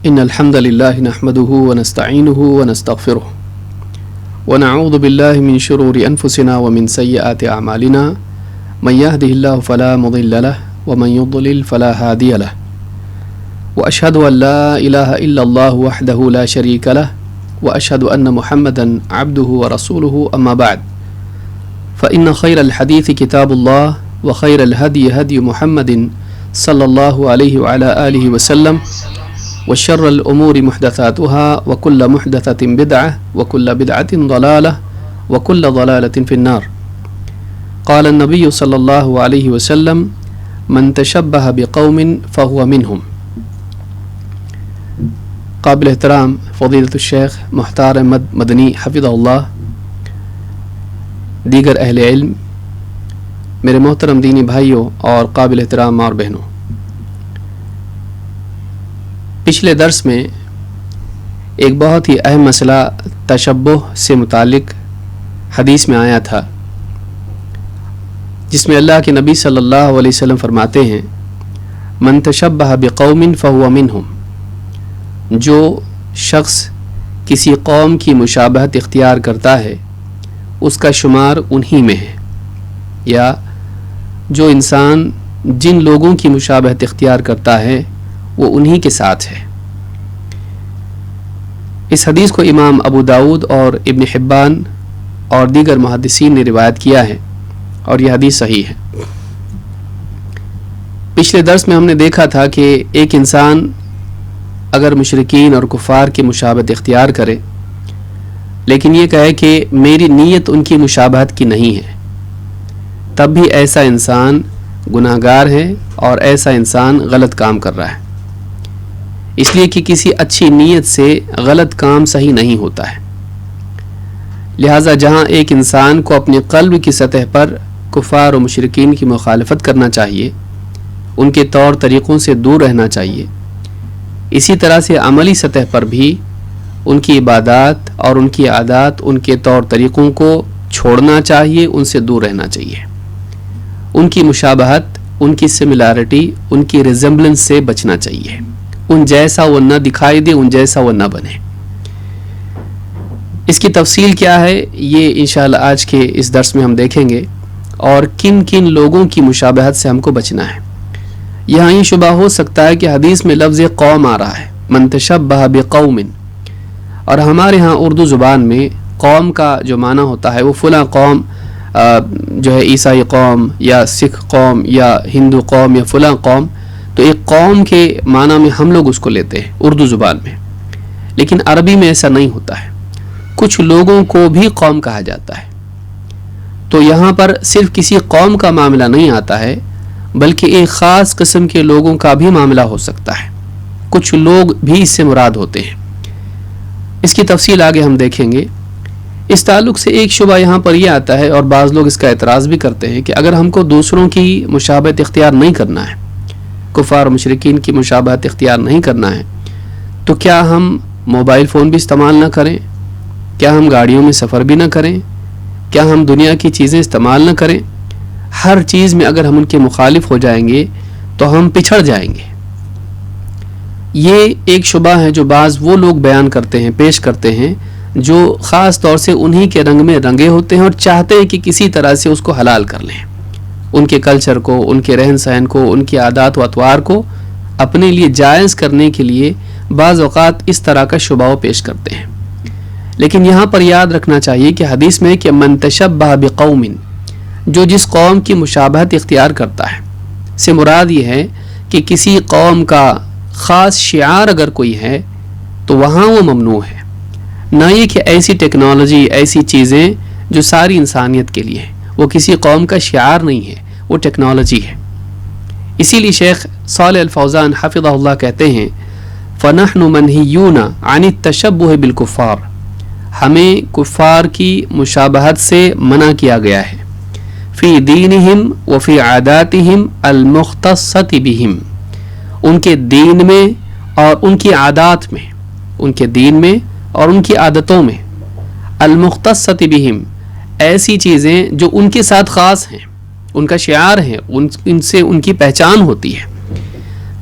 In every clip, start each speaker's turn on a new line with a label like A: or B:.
A: إن الحمد لله نحمده ونستعينه ونستغفره ونعوذ بالله من شرور أنفسنا ومن سيئات أعمالنا من يهده الله فلا مضل له ومن يضلل فلا هادي له وأشهد أن لا إله إلا الله وحده لا شريك له وأشهد أن محمدا عبده ورسوله أما بعد فإن خير الحديث كتاب الله وخير الهدي هدي محمد صلى الله عليه وعلى آله وسلم وشر الأمور محدثاتها وكل محدثة بدعة وكل بدعة ضلالة وكل ضلالة في النار. قال النبي صلى الله عليه وسلم من تشبه بقوم فهو منهم. قابل احترام فضیلۃ الشیخ مختار احمد مدنی حفظہ اللہ، دیگر اہل علم، میرے محترم دینی بھائیوں اور قابل احترام اور بہنوں، پچھلے درس میں ایک بہت ہی اہم مسئلہ تشبہ سے متعلق حدیث میں آیا تھا، جس میں اللہ کے نبی صلی اللہ علیہ وسلم فرماتے ہیں من تشبہ بقوم فہو منہم، جو شخص کسی قوم کی مشابہت اختیار کرتا ہے اس کا شمار انہی میں ہے، یا جو انسان جن لوگوں کی مشابہت اختیار کرتا ہے وہ انہی کے ساتھ ہے۔ اس حدیث کو امام ابو داؤد اور ابن حبان اور دیگر محدثین نے روایت کیا ہے اور یہ حدیث صحیح ہے۔ پچھلے درس میں ہم نے دیکھا تھا کہ ایک انسان اگر مشرکین اور کفار کی مشابہت اختیار کرے لیکن یہ کہے کہ میری نیت ان کی مشابہت کی نہیں ہے، تب بھی ایسا انسان گناہ گار ہے اور ایسا انسان غلط کام کر رہا ہے، اس لیے کہ کسی اچھی نیت سے غلط کام صحیح نہیں ہوتا ہے۔ لہٰذا جہاں ایک انسان کو اپنے قلب کی سطح پر کفار و مشرکین کی مخالفت کرنا چاہیے، ان کے طور طریقوں سے دور رہنا چاہیے، اسی طرح سے عملی سطح پر بھی ان کی عبادات اور ان کی عادات، ان کے طور طریقوں کو چھوڑنا چاہیے، ان سے دور رہنا چاہیے، ان کی مشابہت، ان کی سملیرٹی، ان کی ریزمبلنس سے بچنا چاہیے، ان جیسا وہ نہ دکھائی دے، ان جیسا وہ نہ بنے۔ اس کی تفصیل کیا ہے یہ انشاءاللہ آج کے اس درس میں ہم دیکھیں گے، اور کن کن لوگوں کی مشابہت سے ہم کو بچنا ہے۔ یہاں یہ شبہ ہو سکتا ہے کہ حدیث میں لفظ قوم آ رہا ہے، من تشبہ بقوم، اور ہمارے ہاں اردو زبان میں قوم کا جو معنی ہوتا ہے وہ فلاں قوم جو ہے عیسائی قوم یا سکھ قوم یا ہندو قوم یا فلاں قوم، تو ایک قوم کے معنی میں ہم لوگ اس کو لیتے ہیں اردو زبان میں، لیکن عربی میں ایسا نہیں ہوتا ہے، کچھ لوگوں کو بھی قوم کہا جاتا ہے۔ تو یہاں پر صرف کسی قوم کا معاملہ نہیں آتا ہے بلکہ ایک خاص قسم کے لوگوں کا بھی معاملہ ہو سکتا ہے، کچھ لوگ بھی اس سے مراد ہوتے ہیں۔ اس کی تفصیل آگے ہم دیکھیں گے۔ اس تعلق سے ایک شبہ یہاں پر یہ آتا ہے، اور بعض لوگ اس کا اعتراض بھی کرتے ہیں، کہ اگر ہم کو دوسروں کی مشابہت اختیار نہیں کرنا ہے، کفار و مشرکین کی مشابہت اختیار نہیں کرنا ہے، تو کیا ہم موبائل فون بھی استعمال نہ کریں؟ کیا ہم گاڑیوں میں سفر بھی نہ کریں؟ کیا ہم دنیا کی چیزیں استعمال نہ کریں؟ ہر چیز میں اگر ہم ان کے مخالف ہو جائیں گے تو ہم پچھڑ جائیں گے۔ یہ ایک شبہ ہے جو بعض وہ لوگ بیان کرتے ہیں، پیش کرتے ہیں، جو خاص طور سے انہی کے رنگ میں رنگے ہوتے ہیں اور چاہتے ہیں کہ کسی طرح سے اس کو حلال کر لیں، ان کے کلچر کو، ان کے رہن سہن کو، ان کی عادات و اطوار کو اپنے لیے جائز کرنے کے لیے بعض اوقات اس طرح کا شبہ پیش کرتے ہیں۔ لیکن یہاں پر یاد رکھنا چاہیے کہ حدیث میں کہ من تشبہ بقوم، جو جس قوم کی مشابہت اختیار کرتا ہے سے مراد یہ ہے کہ کسی قوم کا خاص شعار اگر کوئی ہے تو وہاں وہ ممنوع ہے، نہ یہ کہ ایسی ٹیکنالوجی، ایسی چیزیں جو ساری انسانیت کے لیے ہے، وہ کسی قوم کا شعار نہیں ہے، وہ ٹیکنالوجی ہے۔ اسی لیے شیخ صالح الفوزان حفظہ اللہ کہتے ہیں فَنَحْنُ مَنْهِيُّونَ عَنِ التَّشَبُّهِ بِالْكُفَّارِ، ہمیں کفار کی مشابہت سے منع کیا گیا ہے، فی دینہم وفی عاداتہم المختصۃ بہم، ان کے دین میں اور ان کی عادات میں، ان کے دین میں اور ان کی عادتوں میں، المختصۃ بہم، ایسی چیزیں جو ان کے ساتھ خاص ہیں، ان کا شعار ہے، ان سے ان کی پہچان ہوتی ہے۔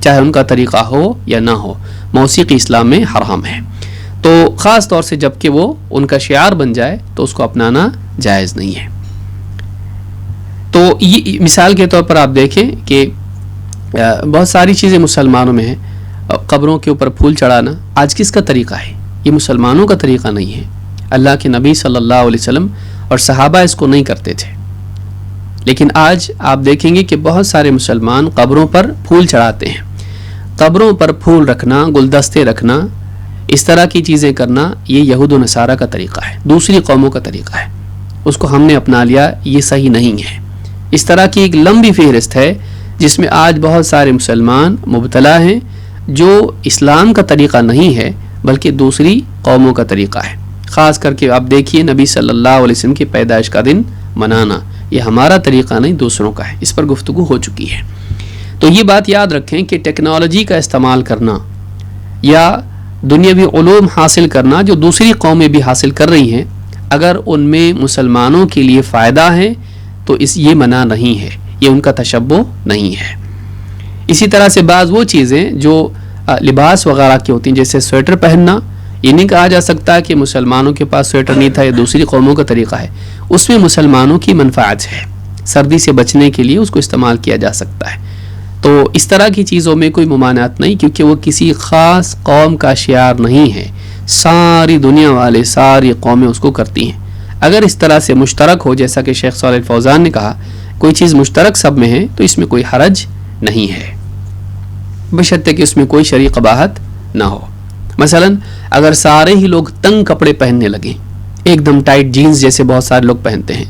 A: چاہے ان کا طریقہ ہو یا نہ ہو. موسیقی اسلام میں حرام ہے. تو خاص طور سے جب کہ وہ ان کا شعار بن جائے تو اس کو اپنانا جائز نہیں ہے. تو یہ مثال کے طور پر آپ دیکھیں کہ بہت ساری چیزیں مسلمانوں میں ہیں. قبروں کے اوپر پھول چڑھانا آج کس کا طریقہ ہے؟ یہ مسلمانوں کا طریقہ نہیں ہے. اللہ کے نبی صلی اللہ علیہ وسلم اور صحابہ اس کو نہیں کرتے تھے. لیکن آج آپ دیکھیں گے کہ بہت سارے مسلمان قبروں پر پھول چڑھاتے ہیں. قبروں پر پھول رکھنا، گلدستے رکھنا، اس طرح کی چیزیں کرنا، یہ یہود و نصارہ کا طریقہ ہے، دوسری قوموں کا طریقہ ہے. اس کو ہم نے اپنا لیا، یہ صحیح نہیں ہے. اس طرح کی ایک لمبی فہرست ہے جس میں آج بہت سارے مسلمان مبتلا ہیں، جو اسلام کا طریقہ نہیں ہے بلکہ دوسری قوموں کا طریقہ ہے. خاص کر کے آپ دیکھیے نبی صلی اللہ علیہ وسلم کی پیدائش کا دن منانا، یہ ہمارا طریقہ نہیں، دوسروں کا ہے. اس پر گفتگو ہو چکی ہے. تو یہ بات یاد رکھیں کہ ٹیکنالوجی کا استعمال کرنا یا دنیاوی علوم حاصل کرنا جو دوسری قومیں بھی حاصل کر رہی ہیں، اگر ان میں مسلمانوں کے لیے فائدہ ہے تو یہ منع نہیں ہے، یہ ان کا تشبہ نہیں ہے. اسی طرح سے بعض وہ چیزیں جو لباس وغیرہ کی ہوتی ہیں، جیسے سویٹر پہننا، یہ نہیں کہا جا سکتا کہ مسلمانوں کے پاس سویٹر نہیں تھا، یہ دوسری قوموں کا طریقہ ہے. اس میں مسلمانوں کی منفعت ہے، سردی سے بچنے کے لیے اس کو استعمال کیا جا سکتا ہے. تو اس طرح کی چیزوں میں کوئی ممانعت نہیں، کیونکہ وہ کسی خاص قوم کا شعار نہیں ہے. ساری دنیا والے، ساری قومیں اس کو کرتی ہیں. اگر اس طرح سے مشترک ہو، جیسا کہ شیخ صالح الفوزان نے کہا، کوئی چیز مشترک سب میں ہے تو اس میں کوئی حرج نہیں ہے، بشرطے کہ اس میں کوئی شرعی قباحت نہ ہو. مثلا اگر سارے ہی لوگ تنگ کپڑے پہننے لگیں، ایک دم ٹائٹ جینز جیسے بہت سارے لوگ پہنتے ہیں،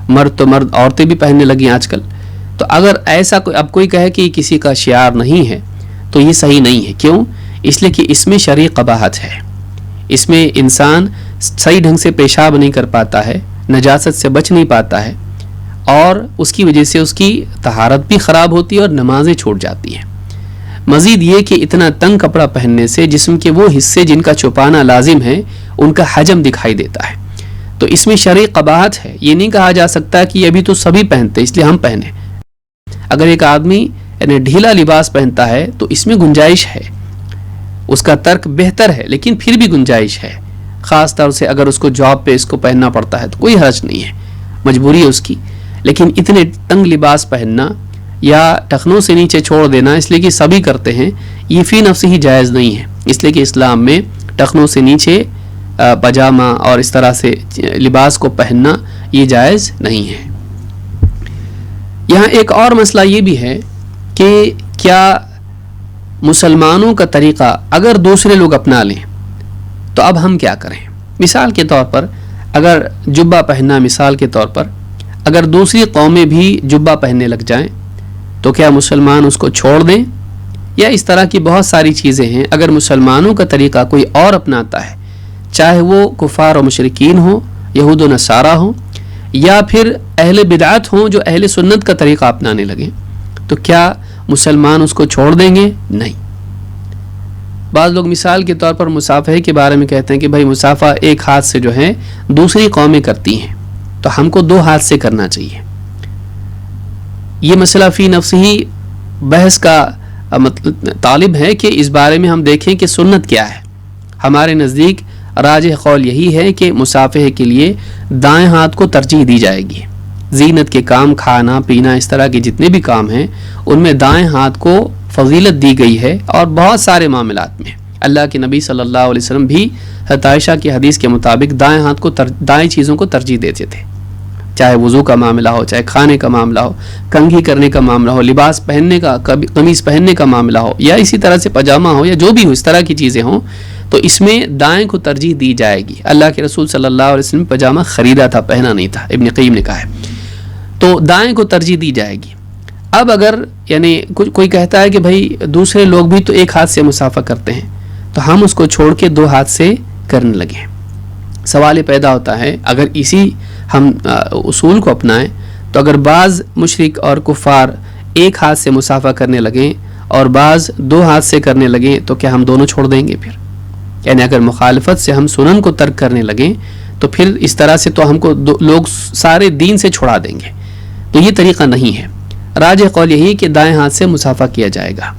A: مرد تو مرد، عورتیں بھی پہننے لگیں آج کل، تو اگر ایسا اب کوئی کہے کہ کسی کا شعار نہیں ہے تو یہ صحیح نہیں ہے. کیوں؟ اس لیے کہ اس میں شرعی قباحت ہے. اس میں انسان صحیح ڈھنگ سے پیشاب نہیں کر پاتا ہے، نجاست سے بچ نہیں پاتا ہے، اور اس کی وجہ سے اس کی طہارت بھی خراب ہوتی ہے اور نمازیں چھوٹ جاتی ہیں. مزید یہ کہ اتنا تنگ کپڑا پہننے سے جسم کے وہ حصے جن کا چھپانا لازم ہے ان کا حجم دکھائی دیتا ہے. تو اس میں شرعی قباحت ہے. یہ نہیں کہا جا سکتا کہ ابھی تو سبھی پہنتے اس لیے ہم پہنیں. اگر ایک آدمی یعنی ڈھیلا لباس پہنتا ہے تو اس میں گنجائش ہے، اس کا ترک بہتر ہے، لیکن پھر بھی گنجائش ہے. خاص طور سے اگر اس کو جاب پہ اس کو پہننا پڑتا ہے تو کوئی حرج نہیں ہے، مجبوری ہے اس کی. لیکن اتنے تنگ لباس پہننا یا ٹخنوں سے نیچے چھوڑ دینا اس لیے کہ سبھی کرتے ہیں، یہ فی نفس ہی جائز نہیں ہے. اس لیے کہ اسلام میں ٹخنوں سے نیچے پاجامہ اور اس طرح سے لباس کو پہننا یہ جائز نہیں ہے. یہاں ایک اور مسئلہ یہ بھی ہے کہ کیا مسلمانوں کا طریقہ اگر دوسرے لوگ اپنا لیں تو اب ہم کیا کریں؟ مثال کے طور پر اگر جبہ پہننا، مثال کے طور پر اگر دوسری قومیں بھی جبہ پہننے لگ جائیں تو کیا مسلمان اس کو چھوڑ دیں؟ یا اس طرح کی بہت ساری چیزیں ہیں، اگر مسلمانوں کا طریقہ کوئی اور اپناتا ہے، چاہے وہ کفار و مشرکین ہوں، یہود و نصارہ ہوں، یا پھر اہل بدعت ہوں جو اہل سنت کا طریقہ اپنانے لگیں، تو کیا مسلمان اس کو چھوڑ دیں گے؟ نہیں. بعض لوگ مثال کے طور پر مصافحے کے بارے میں کہتے ہیں کہ بھائی مصافحہ ایک ہاتھ سے جو ہے دوسری قومیں کرتی ہیں تو ہم کو دو ہاتھ سے کرنا چاہیے. یہ مسئلہ فی نفس ہی بحث کا طالب ہے کہ اس بارے میں ہم دیکھیں کہ سنت کیا ہے. ہمارے نزدیک راجح قول یہی ہے کہ مصافحے کے لیے دائیں ہاتھ کو ترجیح دی جائے گی. زینت کے کام، کھانا پینا، اس طرح کے جتنے بھی کام ہیں ان میں دائیں ہاتھ کو فضیلت دی گئی ہے، اور بہت سارے معاملات میں اللہ کے نبی صلی اللہ علیہ وسلم بھی حضرت عائشہ کی حدیث کے مطابق دائیں ہاتھ کو دائیں چیزوں کو ترجیح دیتے تھے. چاہے وضو کا معاملہ ہو، چاہے کھانے کا معاملہ ہو، کنگھی کرنے کا معاملہ ہو، لباس پہننے کا، قمیص پہننے کا معاملہ ہو، یا اسی طرح سے پاجامہ ہو، یا جو بھی ہو اس طرح کی چیزیں ہوں تو اس میں دائیں کو ترجیح دی جائے گی. اللہ کے رسول صلی اللہ علیہ وسلم پاجامہ خریدا تھا، پہنا نہیں تھا، ابن قیم نے کہا ہے. تو دائیں کو ترجیح دی جائے گی. اب اگر یعنی کوئی کہتا ہے کہ بھائی دوسرے لوگ بھی تو ایک ہاتھ سے مصافحہ کرتے ہیں تو ہم اس کو چھوڑ کے دو ہاتھ سے کرنے لگیں، سوال پیدا ہوتا ہے اگر اسی ہم اصول کو اپنائیں تو اگر بعض مشرک اور کفار ایک ہاتھ سے مصافحہ کرنے لگیں اور بعض دو ہاتھ سے کرنے لگیں تو کیا ہم دونوں چھوڑ دیں گے؟ پھر یعنی اگر مخالفت سے ہم سنن کو ترک کرنے لگیں تو پھر اس طرح سے تو ہم کو لوگ سارے دین سے چھڑا دیں گے. تو یہ طریقہ نہیں ہے. راجح قول یہی کہ دائیں ہاتھ سے مصافحہ کیا جائے گا.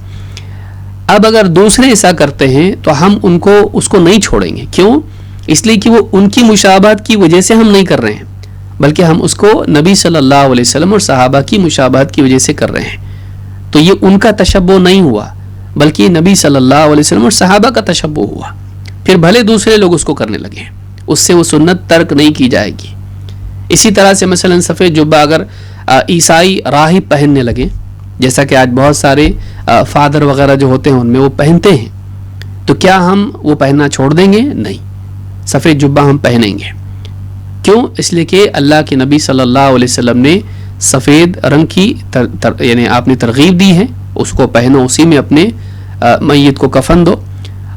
A: اب اگر دوسرے ایسا کرتے ہیں تو ہم اس کو نہیں چھوڑیں گے. کیوں؟ اس لیے کہ وہ ان کی مشابہت کی وجہ سے ہم نہیں کر رہے ہیں، بلکہ ہم اس کو نبی صلی اللہ علیہ وسلم اور صحابہ کی مشابہت کی وجہ سے کر رہے ہیں. تو یہ ان کا تشبہ نہیں ہوا، بلکہ نبی صلی اللہ علیہ وسلم اور صحابہ کا تشبہ ہوا. پھر بھلے دوسرے لوگ اس کو کرنے لگے، اس سے وہ سنت ترک نہیں کی جائے گی. اسی طرح سے مثلا سفید جبہ اگر عیسائی راہب پہننے لگے، جیسا کہ آج بہت سارے فادر وغیرہ جو ہوتے ہیں ان میں وہ پہنتے ہیں، تو کیا ہم وہ پہننا چھوڑ دیں گے؟ نہیں، سفید جبہ ہم پہنیں گے. کیوں؟ اس لیے کہ اللہ کے نبی صلی اللہ علیہ وسلم نے سفید رنگ کی یعنی آپ نے ترغیب دی ہے، اس کو پہنو، اسی میں اپنے میت کو کفن دو،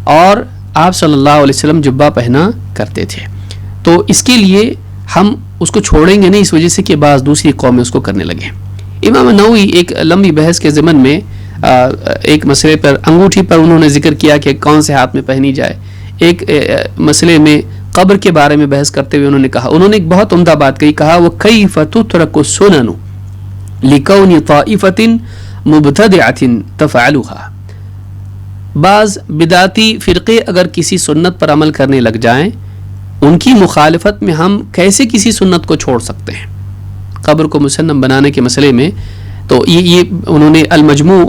A: اور آپ صلی اللہ علیہ وسلم جبہ پہنا کرتے تھے. تو اس کے لیے ہم اس کو چھوڑیں گے نہیں، اس وجہ سے کہ بعض دوسری قومیں اس کو کرنے لگے. امام نووی ایک لمبی بحث کے ضمن میں ایک مسئلے پر انگوٹھی پر انہوں نے ذکر کیا کہ کون سے ہاتھ میں پہنی جائے. ایک مسئلے میں قبر کے بارے میں بحث کرتے ہوئے انہوں نے ایک بہت عمدہ بات کہی، کہا وَكَيْفَ تُتْرَكُ السُّنَنُ لِكَوْنِ طَائِفَةٍ مُبْتَدِعَةٍ تَفْعَلُهَا. بعض بدعتی فرقے اگر کسی سنت پر عمل کرنے لگ جائیں، ان کی مخالفت میں ہم کیسے کسی سنت کو چھوڑ سکتے ہیں؟ قبر کو مسنم بنانے کے مسئلے میں تو یہ انہوں نے المجموع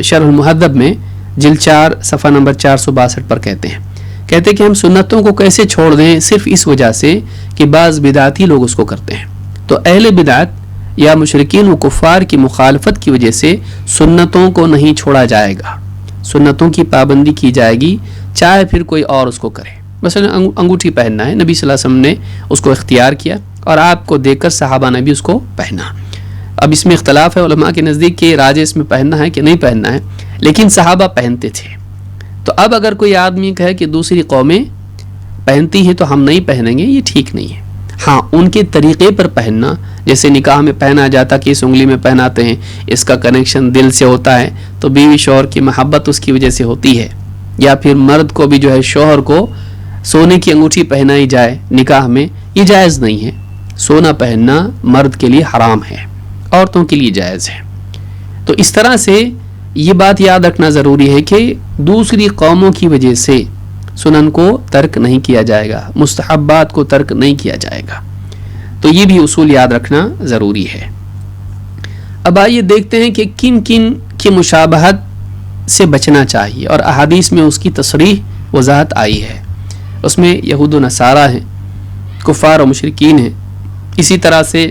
A: شرح المہذب میں جلد 4 صفحہ نمبر 462 پر کہتے ہیں کہ ہم سنتوں کو کیسے چھوڑ دیں، صرف اس وجہ سے کہ بعض بدعتی لوگ اس کو کرتے ہیں. تو اہل بدعت یا مشرکین و کفار کی مخالفت کی وجہ سے سنتوں کو نہیں چھوڑا جائے گا، سنتوں کی پابندی کی جائے گی، چاہے پھر کوئی اور اس کو کرے. مثلا انگوٹھی پہننا ہے، نبی صلی اللہ علیہ وسلم نے اس کو اختیار کیا اور آپ کو دیکھ کر صحابہ نے بھی اس کو پہنا. اب اس میں اختلاف ہے علماء کے نزدیک کہ راجے اس میں پہننا ہے کہ نہیں پہننا ہے، لیکن صحابہ پہنتے تھے. تو اب اگر کوئی آدمی کہے کہ دوسری قومیں پہنتی ہیں تو ہم نہیں پہنیں گے، یہ ٹھیک نہیں ہے. ہاں، ان کے طریقے پر پہننا، جیسے نکاح میں پہنا جاتا کہ اس انگلی میں پہناتے ہیں، اس کا کنیکشن دل سے ہوتا ہے، تو بیوی شوہر کی محبت اس کی وجہ سے ہوتی ہے. یا پھر مرد کو بھی جو ہے شوہر کو سونے کی انگوٹھی پہنائی جائے نکاح میں، یہ جائز نہیں ہے. سونا پہننا مرد کے لیے حرام ہے، عورتوں کے لیے جائز ہے. تو اس طرح سے یہ بات یاد رکھنا ضروری ہے کہ دوسری قوموں کی وجہ سے سنن کو ترک نہیں کیا جائے گا، مستحبات کو ترک نہیں کیا جائے گا. تو یہ بھی اصول یاد رکھنا ضروری ہے. اب آئیے دیکھتے ہیں کہ کن کن کی مشابہت سے بچنا چاہیے، اور احادیث میں اس کی تصریح وضاحت آئی ہے. اس میں یہود و نصارہ ہیں، کفار و مشرکین ہیں، اسی طرح سے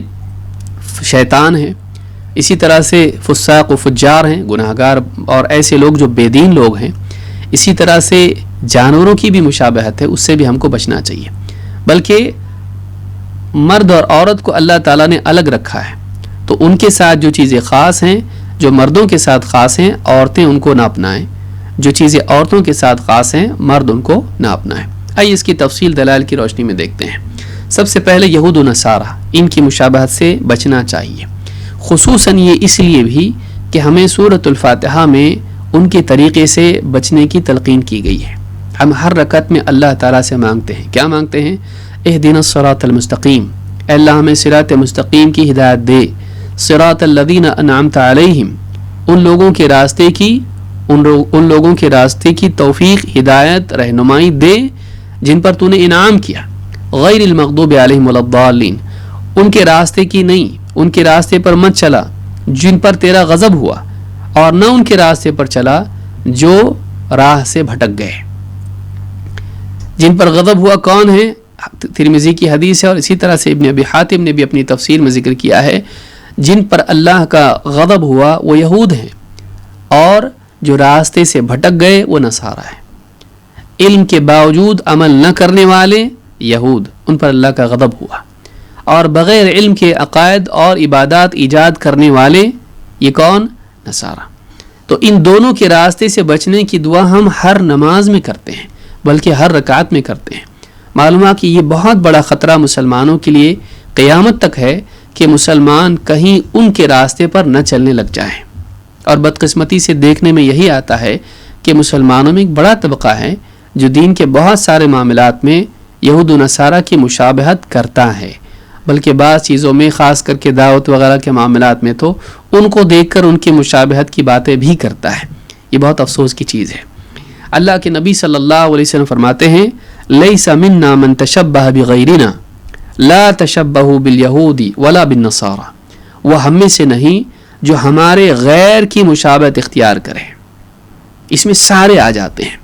A: شیطان ہیں، اسی طرح سے فساق و فجار ہیں، گناہگار اور ایسے لوگ جو بے دین لوگ ہیں. اسی طرح سے جانوروں کی بھی مشابہت ہے، اس سے بھی ہم کو بچنا چاہیے. بلکہ مرد اور عورت کو اللہ تعالیٰ نے الگ رکھا ہے، تو ان کے ساتھ جو چیزیں خاص ہیں، جو مردوں کے ساتھ خاص ہیں، عورتیں ان کو نہ اپنائیں. جو چیزیں عورتوں کے ساتھ خاص ہیں، مرد ان کو نہ اپنائیں. آئیے اس کی تفصیل دلائل کی روشنی میں دیکھتے ہیں. سب سے پہلے یہود و نصارہ، ان کی مشابہت سے بچنا چاہیے. خصوصاً یہ اس لیے بھی کہ ہمیں سورۃ الفاتحہ میں ان کے طریقے سے بچنے کی تلقین کی گئی ہے. ہم ہر رکعت میں اللہ تعالیٰ سے مانگتے ہیں. کیا مانگتے ہیں؟ اہدنا الصراط المستقیم، اے اللہ ہمیں صراط مستقیم کی ہدایت دے. صراط الذین انعمت علیہم، ان لوگوں کے راستے کی توفیق، ہدایت، رہنمائی دے جن پر تو نے انعام کیا. غیر المغضوب علیہم ولا الضالین، ان کے راستے کی نہیں، ان کے راستے پر مت چلا جن پر تیرا غضب ہوا، اور نہ ان کے راستے پر چلا جو راہ سے بھٹک گئے. جن پر غضب ہوا کون ہے؟ ترمذی کی حدیث ہے، اور اسی طرح سے ابن ابی حاتم نے بھی اپنی تفسیر میں ذکر کیا ہے. جن پر اللہ کا غضب ہوا وہ یہود ہیں، اور جو راستے سے بھٹک گئے وہ نصارہ ہیں. علم کے باوجود عمل نہ کرنے والے یہود، ان پر اللہ کا غضب ہوا. اور بغیر علم کے عقائد اور عبادات ایجاد کرنے والے یہ کون؟ نصارہ. تو ان دونوں کے راستے سے بچنے کی دعا ہم ہر نماز میں کرتے ہیں، بلکہ ہر رکعت میں کرتے ہیں. معلوم ہے کہ یہ بہت بڑا خطرہ مسلمانوں کے لیے قیامت تک ہے کہ مسلمان کہیں ان کے راستے پر نہ چلنے لگ جائیں. اور بدقسمتی سے دیکھنے میں یہی آتا ہے کہ مسلمانوں میں ایک بڑا طبقہ ہے جو دین کے بہت سارے معاملات میں یہود و نصارہ کی مشابہت کرتا ہے، بلکہ بعض چیزوں میں خاص کر کے دعوت وغیرہ کے معاملات میں تو ان کو دیکھ کر ان کی مشابہت کی باتیں بھی کرتا ہے. یہ بہت افسوس کی چیز ہے۔ اللہ کے نبی صلی اللہ علیہ وسلم فرماتے ہیں لیس منا من تشبہ بغیرنا لا تشبہوا بالیہود ولا بالنصارى، وہ ہم میں سے نہیں جو ہمارے غیر کی مشابہت اختیار کرے۔ اس میں سارے آ جاتے ہیں،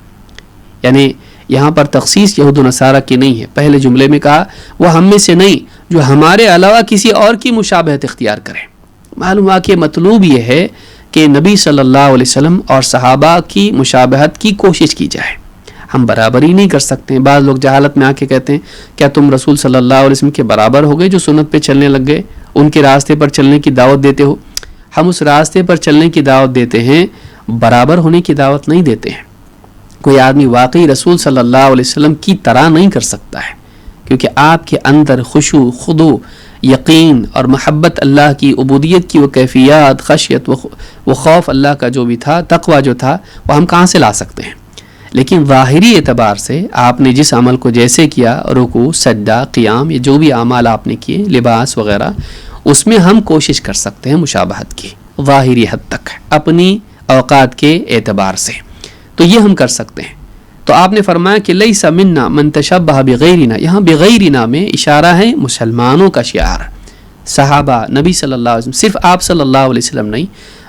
A: یعنی یہاں پر تخصیص یہود و نصارہ کی نہیں ہے۔ پہلے جملے میں کہا وہ ہم میں سے نہیں جو ہمارے علاوہ کسی اور کی مشابہت اختیار کرے۔ معلوم ہوا کہ مطلوب یہ ہے کہ نبی صلی اللہ علیہ وسلم اور صحابہ کی مشابہت کی کوشش کی جائے۔ ہم برابری نہیں کر سکتے ہیں۔ بعض لوگ جہالت میں آ کے کہتے ہیں کیا تم رسول صلی اللہ علیہ وسلم کے برابر ہو گئے جو سنت پہ چلنے لگ گئے، ان کے راستے پر چلنے کی دعوت دیتے ہو؟ ہم اس راستے پر چلنے کی دعوت دیتے ہیں، برابر ہونے کی دعوت نہیں دیتے ہیں۔ کوئی آدمی واقعی رسول صلی اللہ علیہ وسلم کی طرح نہیں کر سکتا ہے، کیونکہ آپ کے اندر خشوع، خضوع، یقین اور محبت اللہ کی، عبودیت کی وہ کیفیات، خشیت وہ خوف اللہ کا جو بھی تھا، تقوی جو تھا، وہ ہم کہاں سے لا سکتے ہیں؟ لیکن ظاہری اعتبار سے آپ نے جس عمل کو جیسے کیا، رکوع، سجدہ، قیام، یہ جو بھی اعمال آپ نے کیے، لباس وغیرہ، اس میں ہم کوشش کر سکتے ہیں مشابہت کی ظاہری حد تک اپنی اوقات کے اعتبار سے، تو یہ ہم کر سکتے ہیں۔ تو آپ نے فرمایا کہ لیس منا من تشبہ بغیرنا، یہاں بغیرنا میں اشارہ ہے مسلمانوں کا شعار، صحابہ، نبی صلی اللہ علیہ وسلم، صرف آپ صلی اللہ علیہ وسلم نہیں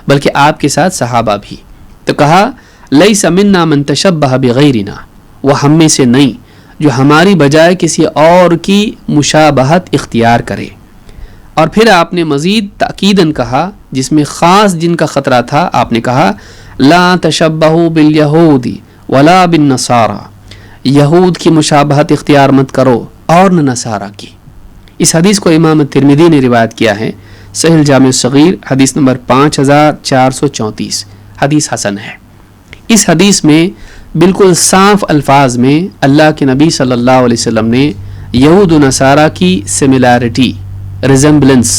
A: بلکہ آپ کے ساتھ صحابہ بھی۔ تو کہا لیس منا من تشبہ بغیرنا، وہ ہم میں سے نہیں جو ہماری بجائے کسی اور کی مشابہت اختیار کرے۔ اور پھر آپ نے مزید تاکیداً کہا، جس میں خاص جن کا خطرہ تھا، آپ نے کہا لا تشبہوا بالیہود ولا بالنصارى، یہود کی مشابہت اختیار مت کرو اور نہ نصارہ کی۔ اس حدیث کو امام ترمذی نے روایت کیا ہے، صحیح الجامع الصغیر حدیث نمبر 5434، حدیث حسن ہے۔ اس حدیث میں بالکل صاف الفاظ میں اللہ کے نبی صلی اللہ علیہ وسلم نے یہود و نصارہ کی سملیرٹی، ریزمبلنس،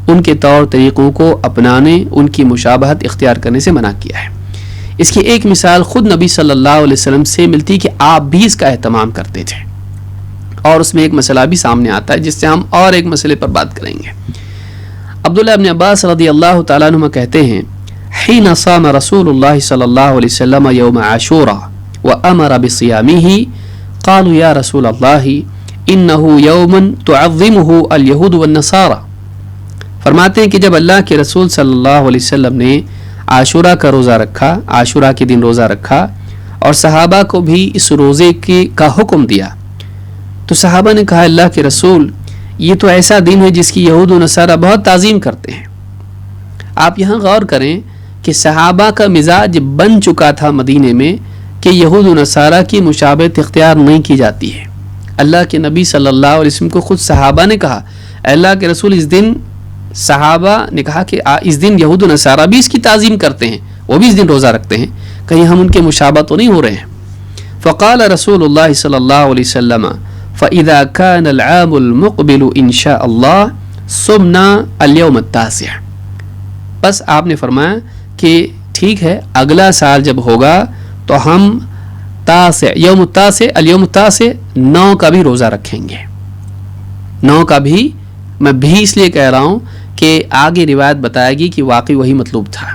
A: ان کے طور طریقوں کو اپنانے، ان کی مشابہت اختیار کرنے سے منع کیا ہے۔ اس کی ایک مثال خود نبی صلی اللہ علیہ وسلم سے ملتی کہ آپ بھی اس کا اہتمام کرتے تھے، اور اس میں ایک مسئلہ بھی سامنے آتا ہے جس سے ہم اور ایک مسئلے پر بات کریں گے۔ عبداللہ ابن عباس رضی اللہ تعالیٰ عنہ کہتے ہیں حین صام رسول اللہ صلی اللہ علیہ وسلم یوم عاشوراء وامر بصیامہ قالوا یا رسول اللہ انہ یوم تعظمہ الیہود والنصارى، فرماتے ہیں کہ جب اللہ کے رسول صلی اللہ علیہ وسلم نے عاشورہ کا روزہ رکھا، عاشورہ کے دن روزہ رکھا، اور صحابہ کو بھی اس روزے کا حکم دیا، تو صحابہ نے کہا اللہ کے رسول یہ تو ایسا دن ہے جس کی یہود و نصارہ بہت تعظیم کرتے ہیں۔ آپ یہاں غور کریں کہ صحابہ کا مزاج بن چکا تھا مدینے میں کہ یہود و نصارہ کی مشابہت اختیار نہیں کی جاتی ہے۔ اللہ کے نبی صلی اللہ علیہ وسلم کو خود صحابہ نے کہا اللہ کے رسول اس دن، صحابہ نے کہا کہ اس دن یہود و نصارہ بھی اس کی تعظیم کرتے ہیں، وہ بھی اس دن روزہ رکھتے ہیں، کہیں ہم ان کے مشابہ تو نہیں ہو رہے ہیں۔ فقال رسول اللہ صلی اللہ علیہ وسلم فَإِذَا كَانَ الْعَامُ الْمُقْبِلُ إِنْ شَاءَ اللَّهُ صُمْنَا الْيَوْمَ التَّاسِعَ، بس آپ نے فرمایا کہ ٹھیک ہے اگلا سال جب ہوگا تو ہم تاسع، یوم التاسع، الیوم التاسع، 9 کا بھی روزہ رکھیں گے۔ 9 کا بھی، میں بھی اس لیے کہہ رہا ہوں کہ آگے روایت بتائے گی کہ واقعی وہی مطلوب تھا،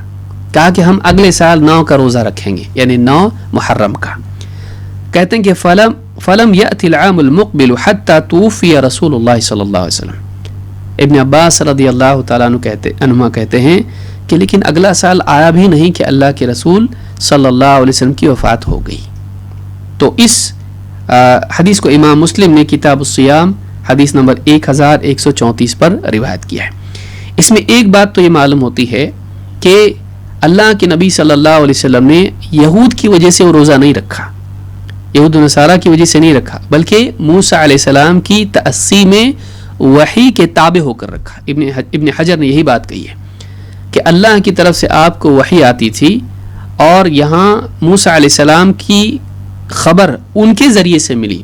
A: کہا کہ ہم اگلے سال 9 کا روزہ رکھیں گے، یعنی 9 محرم کا۔ کہتے ہیں کہ فلم یأتی العام المقبل حتی توفی رسول اللہ صلی اللہ علیہ وسلم، ابن عباس رضی اللہ تعالیٰ عنہ کہتے ہیں کہ لیکن اگلا سال آیا بھی نہیں کہ اللہ کے رسول صلی اللہ علیہ وسلم کی وفات ہو گئی۔ تو اس حدیث کو امام مسلم نے کتاب الصیام حدیث نمبر 1134 پر روایت کیا ہے۔ اس میں ایک بات تو یہ معلوم ہوتی ہے کہ اللہ کے نبی صلی اللہ علیہ وسلم نے یہود کی وجہ سے وہ روزہ نہیں رکھا، یہود و نصارہ کی وجہ سے نہیں رکھا، بلکہ موسیٰ علیہ السلام کی تأسی میں وحی کے تابع ہو کر رکھا۔ ابن حجر نے یہی بات کہی ہے کہ اللہ کی طرف سے آپ کو وحی آتی تھی، اور یہاں موسیٰ علیہ السلام کی خبر ان کے ذریعے سے ملی،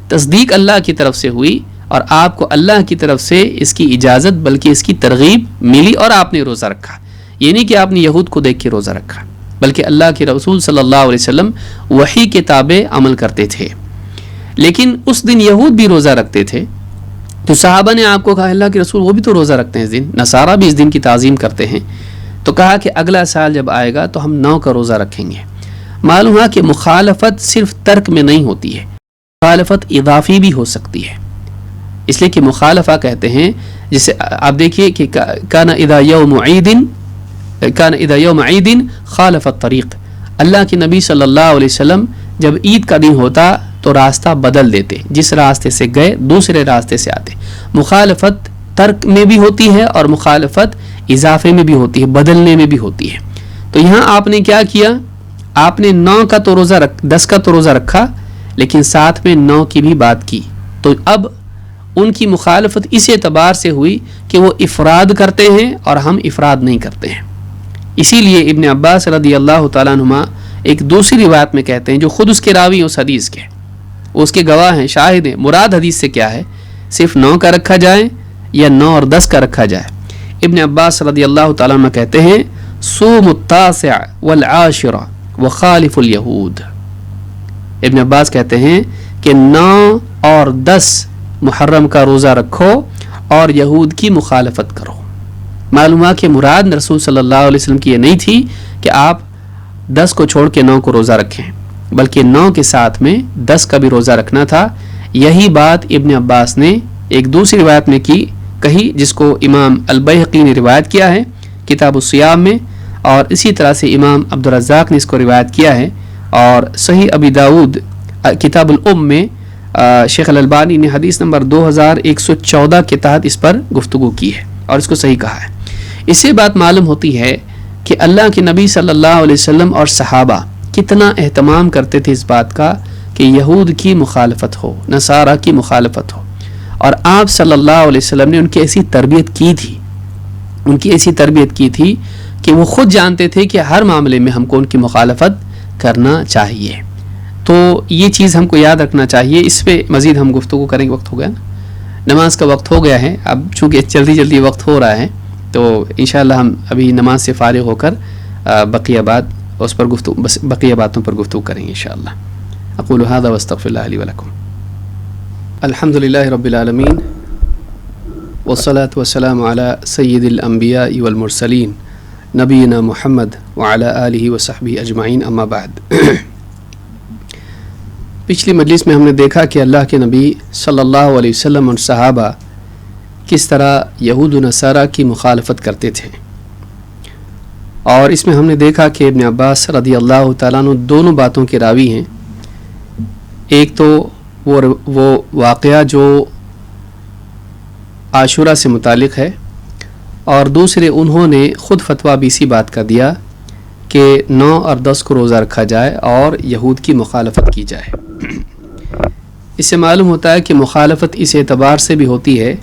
A: تصدیق اللہ کی طرف سے ہوئی، اور آپ کو اللہ کی طرف سے اس کی اجازت بلکہ اس کی ترغیب ملی، اور آپ نے روزہ رکھا۔ یہ نہیں کہ آپ نے یہود کو دیکھ کے روزہ رکھا، بلکہ اللہ کے رسول صلی اللہ علیہ وسلم وحی کے تابع عمل کرتے تھے۔ لیکن اس دن یہود بھی روزہ رکھتے تھے، تو صحابہ نے آپ کو کہا اللہ کے رسول وہ بھی تو روزہ رکھتے ہیں اس دن، نصارہ بھی اس دن کی تعظیم کرتے ہیں، تو کہا کہ اگلا سال جب آئے گا تو ہم 9 کا روزہ رکھیں گے۔ معلوم ہوا کہ مخالفت صرف ترک میں نہیں ہوتی ہے، مخالفت اضافی بھی ہو سکتی ہے، اس لیے کہ مخالفہ کہتے ہیں، جسے آپ دیکھیے کہ کان اذا یوم عید خالف الطریق، اللہ کے نبی صلی اللہ علیہ وسلم جب عید کا دن ہوتا تو راستہ بدل دیتے، جس راستے سے گئے دوسرے راستے سے آتے۔ مخالفت ترک میں بھی ہوتی ہے اور مخالفت اضافے میں بھی ہوتی ہے، بدلنے میں بھی ہوتی ہے۔ تو یہاں آپ نے کیا کیا، آپ نے 9 کا تو روزہ 10 کا تو روزہ رکھا، لیکن ساتھ میں 9 کی بھی بات کی، تو اب ان کی مخالفت اس اعتبار سے ہوئی کہ وہ افراد کرتے ہیں اور ہم افراد نہیں کرتے ہیں۔ اسی لیے ابن عباس رضی اللہ تعالیٰ عنہما ایک دوسری روایت میں کہتے ہیں، جو خود اس کے راوی ہیں اس حدیث کے، اس کے گواہ ہیں، شاہد ہیں، مراد حدیث سے کیا ہے، صرف 9 کا رکھا جائے یا 9 اور 10 کا رکھا جائے۔ ابن عباس رضی اللہ تعالیٰ عنہ کہتے ہیں صوم التاسع والعاشر وخالف الیہود۔ ابن عباس کہتے ہیں کہ 9 اور 10 محرم کا روزہ رکھو اور یہود کی مخالفت کرو۔ معلوم ہے کہ مراد رسول صلی اللہ علیہ وسلم کی یہ نہیں تھی کہ آپ 10 کو چھوڑ کے 9 کو روزہ رکھیں، بلکہ 9 کے ساتھ میں 10 کا بھی روزہ رکھنا تھا۔ یہی بات ابن عباس نے ایک دوسری روایت میں کہی، جس کو امام البیہقی نے روایت کیا ہے کتاب الصیام میں، اور اسی طرح سے امام عبدالرزاق نے اس کو روایت کیا ہے، اور صحیح ابی داود کتاب الام میں شیخ الالبانی نے حدیث نمبر 2114 کے تحت اس پر گفتگو کی ہے اور اس کو صحیح کہا ہے۔ اس سے بات معلوم ہوتی ہے کہ اللہ کے نبی صلی اللہ علیہ وسلم اور صحابہ کتنا اہتمام کرتے تھے اس بات کا کہ یہود کی مخالفت ہو، نصارہ کی مخالفت ہو، اور آپ صلی اللہ علیہ وسلم نے ان کی ایسی تربیت کی تھی کہ وہ خود جانتے تھے کہ ہر معاملے میں ہم کو ان کی مخالفت کرنا چاہیے۔ تو یہ چیز ہم کو یاد رکھنا چاہیے۔ اس پہ مزید ہم گفتگو کریں گے، وقت ہو گیا نا، نماز کا وقت ہو گیا ہے، اب چونکہ جلدی وقت ہو رہا ہے تو انشاءاللہ ہم ابھی نماز سے فارغ ہو کر بقیہ باتوں پر گفتگو کریں گے انشاءاللہ۔ اقول هذا واستغفر الله لي ولكم۔ الحمد لله رب العالمين والصلاة والسلام على سيد الأنبياء والمرسلين نبينا محمد وعلى آله وصحبه أجمعين، اما بعد۔ پچھلی مجلس میں ہم نے دیکھا کہ اللہ کے نبی صلی اللہ علیہ وسلم اور صحابہ کس طرح یہود و نصارہ کی مخالفت کرتے تھے، اور اس میں ہم نے دیکھا کہ ابن عباس رضی اللہ تعالیٰ عنہ دونوں باتوں کے راوی ہیں۔ ایک تو وہ واقعہ جو عاشورہ سے متعلق ہے، اور دوسرے انہوں نے خود فتویٰ بھی اسی بات کا دیا کہ 9 اور 10 کو روزہ رکھا جائے اور یہود کی مخالفت کی جائے۔ اس سے معلوم ہوتا ہے کہ مخالفت اس اعتبار سے بھی ہوتی ہے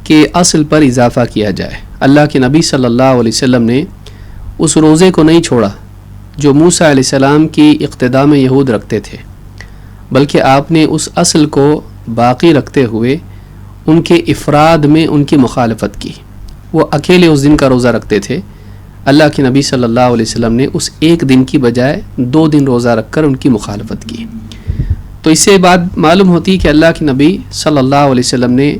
A: کہ اصل پر اضافہ کیا جائے۔ اللہ کے نبی صلی اللہ علیہ وسلم نے اس روزے کو نہیں چھوڑا جو موسیٰ علیہ السلام کی اقتداء میں یہود رکھتے تھے، بلکہ آپ نے اس اصل کو باقی رکھتے ہوئے ان کے افراد میں ان کی مخالفت کی۔ وہ اکیلے اس دن کا روزہ رکھتے تھے، اللہ کے نبی صلی اللہ علیہ وسلم نے اس ایک دن کی بجائے 2 دن روزہ رکھ کر ان کی مخالفت کی۔ تو اس سے بات معلوم ہوتی کہ اللہ کے نبی صلی اللہ علیہ وسلم نے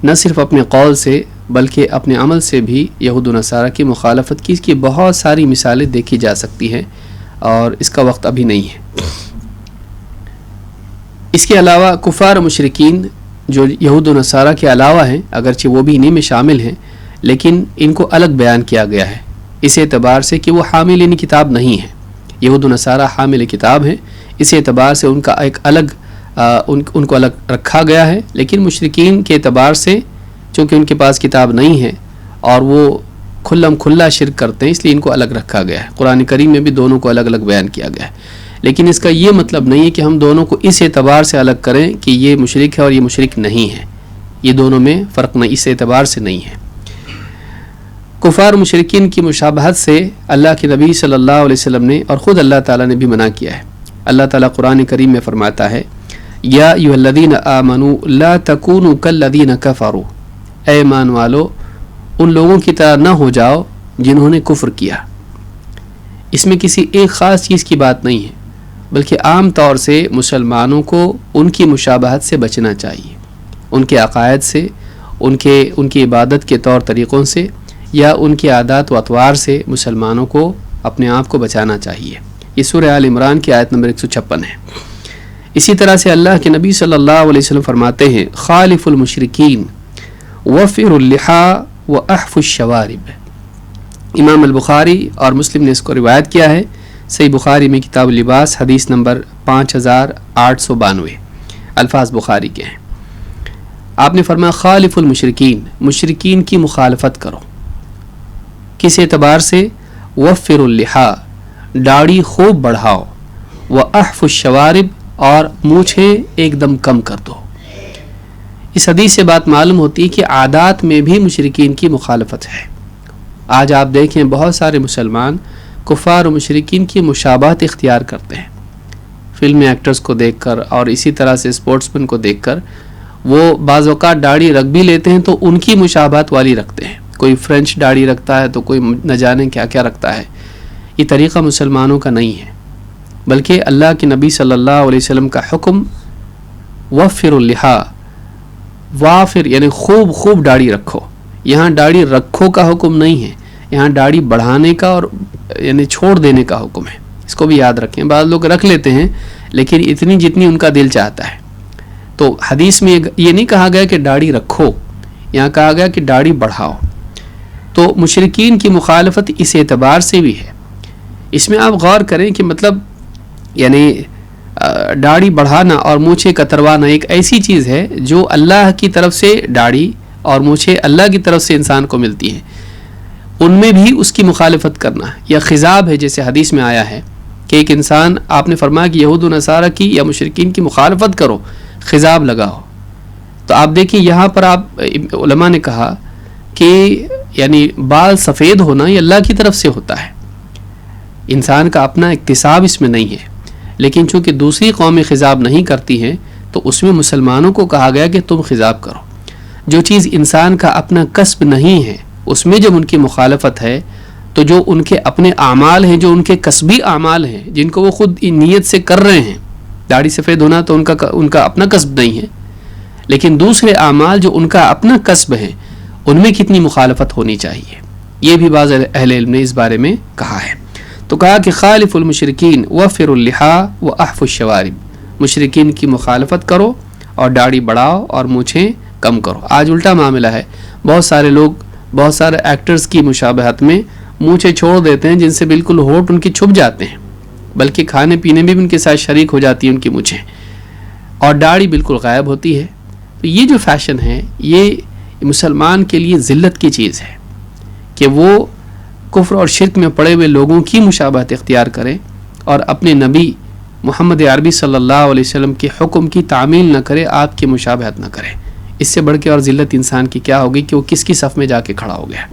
A: نہ صرف اپنے قول سے بلکہ اپنے عمل سے بھی یہود و نصارہ کی مخالفت کی۔ اس کی بہت ساری مثالیں دیکھی جا سکتی ہیں اور اس کا وقت ابھی نہیں ہے۔ اس کے علاوہ کفار و مشرکین جو یہود و نصارہ کے علاوہ ہیں، اگرچہ وہ بھی انہی میں شامل ہیں، لیکن ان کو الگ بیان کیا گیا ہے اس اعتبار سے کہ وہ حامل کتاب نہیں ہیں۔ یہود و نصارہ حامل کتاب ہیں، اس اعتبار سے ان کا ایک الگ ان کو الگ رکھا گیا ہے، لیکن مشرکین کے اعتبار سے چونکہ ان کے پاس کتاب نہیں ہے اور وہ کھلا شرک کرتے ہیں، اس لیے ان کو الگ رکھا گیا ہے۔ قرآن کریم میں بھی دونوں کو الگ الگ بیان کیا گیا ہے، لیکن اس کا یہ مطلب نہیں ہے کہ ہم دونوں کو اس اعتبار سے الگ کریں کہ یہ مشرک ہے اور یہ مشرک نہیں ہے۔ یہ دونوں میں فرق نہیں، اس اعتبار سے نہیں ہے۔ کفار مشرکین کی مشابہت سے اللہ کے نبی صلی اللہ علیہ وسلم نے اور خود اللہ تعالیٰ نے بھی منع کیا ہے۔ اللہ تعالیٰ قرآن کریم میں فرماتا ہے، یا ایھا الذین آمنوا لا تکونوا کالذین کفروا، اے ایمان والو ان لوگوں کی طرح نہ ہو جاؤ جنہوں نے کفر کیا۔ اس میں کسی ایک خاص چیز کی بات نہیں ہے، بلکہ عام طور سے مسلمانوں کو ان کی مشابہت سے بچنا چاہیے، ان کے عقائد سے، ان کی عبادت کے طور طریقوں سے یا ان کے عادات و اطوار سے مسلمانوں کو اپنے آپ کو بچانا چاہیے، یہ سورہ آل عمران کی آیت نمبر 156 ہے۔ اسی طرح سے اللہ کے نبی صلی اللہ علیہ وسلم فرماتے ہیں خالف المشرکین وفر اللحا واحف الشوارب۔ امام البخاری اور مسلم نے اس کو روایت کیا ہے، صحیح بخاری میں کتاب اللباس حدیث نمبر 5892، الفاظ بخاری کے ہیں۔ آپ نے فرمایا خالف المشرکین، مشرکین کی مخالفت کرو، کس اعتبار سے؟ وفر اللحا، داڑھی خوب بڑھاؤ، واحف الشوارب، اور مونچھیں ایک دم کم کر دو۔ اس حدیث سے بات معلوم ہوتی ہے کہ عادات میں بھی مشرکین کی مخالفت ہے۔ آج آپ دیکھیں بہت سارے مسلمان کفار و مشرکین کی مشابہت اختیار کرتے ہیں، فلم ایکٹرز کو دیکھ کر اور اسی طرح سے اسپورٹس مین کو دیکھ کر وہ بعض اوقات داڑھی رکھ بھی لیتے ہیں تو ان کی مشابہت والی رکھتے ہیں، کوئی فرینچ داڑھی رکھتا ہے تو کوئی نہ جانے کیا کیا رکھتا ہے۔ یہ طریقہ مسلمانوں کا نہیں ہے، بلکہ اللہ کے نبی صلی اللہ علیہ وسلم کا حکم وفر اللحا، وافر یعنی خوب خوب داڑھی رکھو، یہاں داڑھی رکھو کا حکم نہیں ہے، یہاں داڑھی بڑھانے کا اور یعنی چھوڑ دینے کا حکم ہے۔ اس کو بھی یاد رکھیں، بعض لوگ رکھ لیتے ہیں لیکن اتنی جتنی ان کا دل چاہتا ہے۔ تو حدیث میں یہ نہیں کہا گیا کہ داڑھی رکھو، یہاں کہا گیا کہ داڑھی بڑھاؤ۔ تو مشرکین کی مخالفت اس اعتبار سے بھی ہے۔ اس میں آپ غور کریں کہ مطلب یعنی داڑھی بڑھانا اور مونچھیں کتروانا ایک ایسی چیز ہے جو اللہ کی طرف سے داڑھی اور مونچھیں اللہ کی طرف سے انسان کو ملتی ہیں، ان میں بھی اس کی مخالفت کرنا یا خضاب ہے، جیسے حدیث میں آیا ہے کہ ایک انسان، آپ نے فرمایا کہ یہود و نصارہ کی یا مشرکین کی مخالفت کرو، خضاب لگاؤ۔ تو آپ دیکھیں یہاں پر آپ علماء نے کہا کہ یعنی بال سفید ہونا یہ اللہ کی طرف سے ہوتا ہے، انسان کا اپنا اکتساب اس میں نہیں ہے، لیکن چونکہ دوسری قومیں خضاب نہیں کرتی ہیں تو اس میں مسلمانوں کو کہا گیا کہ تم خضاب کرو۔ جو چیز انسان کا اپنا کسب نہیں ہے اس میں جب ان کی مخالفت ہے تو جو ان کے اپنے اعمال ہیں، جو ان کے کسبی اعمال ہیں جن کو وہ خود نیت سے کر رہے ہیں، داڑھی سفید ہونا تو ان کا اپنا کسب نہیں ہے، لیکن دوسرے اعمال جو ان کا اپنا کسب ہے ان میں کتنی مخالفت ہونی چاہیے، یہ بھی بعض اہل علم نے اس بارے میں کہا ہے۔ تو کہا کہ خالف المشرکین وفر اللحا واحف الشوارب، مشرکین کی مخالفت کرو اور داڑھی بڑھاؤ اور مونچھیں کم کرو۔ آج الٹا معاملہ ہے، بہت سارے لوگ بہت سارے ایکٹرز کی مشابہت میں مونچھیں چھوڑ دیتے ہیں جن سے بالکل ہونٹ ان کی چھپ جاتے ہیں، بلکہ کھانے پینے میں بھی ان کے ساتھ شریک ہو جاتی ہیں ان کی مونچھیں، اور داڑھی بالکل غائب ہوتی ہے۔ تو یہ جو فیشن ہے یہ مسلمان کے لیے ذلت کی چیز ہے کہ وہ کفر اور شرک میں پڑے ہوئے لوگوں کی مشابہت اختیار کرے اور اپنے نبی محمد عربی صلی اللہ علیہ وسلم کے حکم کی تعمیل نہ کرے، آپ کی مشابہت نہ کرے۔ اس سے بڑھ کے اور ذلت انسان کی کیا ہوگی کہ وہ کس کی صف میں جا کے کھڑا ہو گیا۔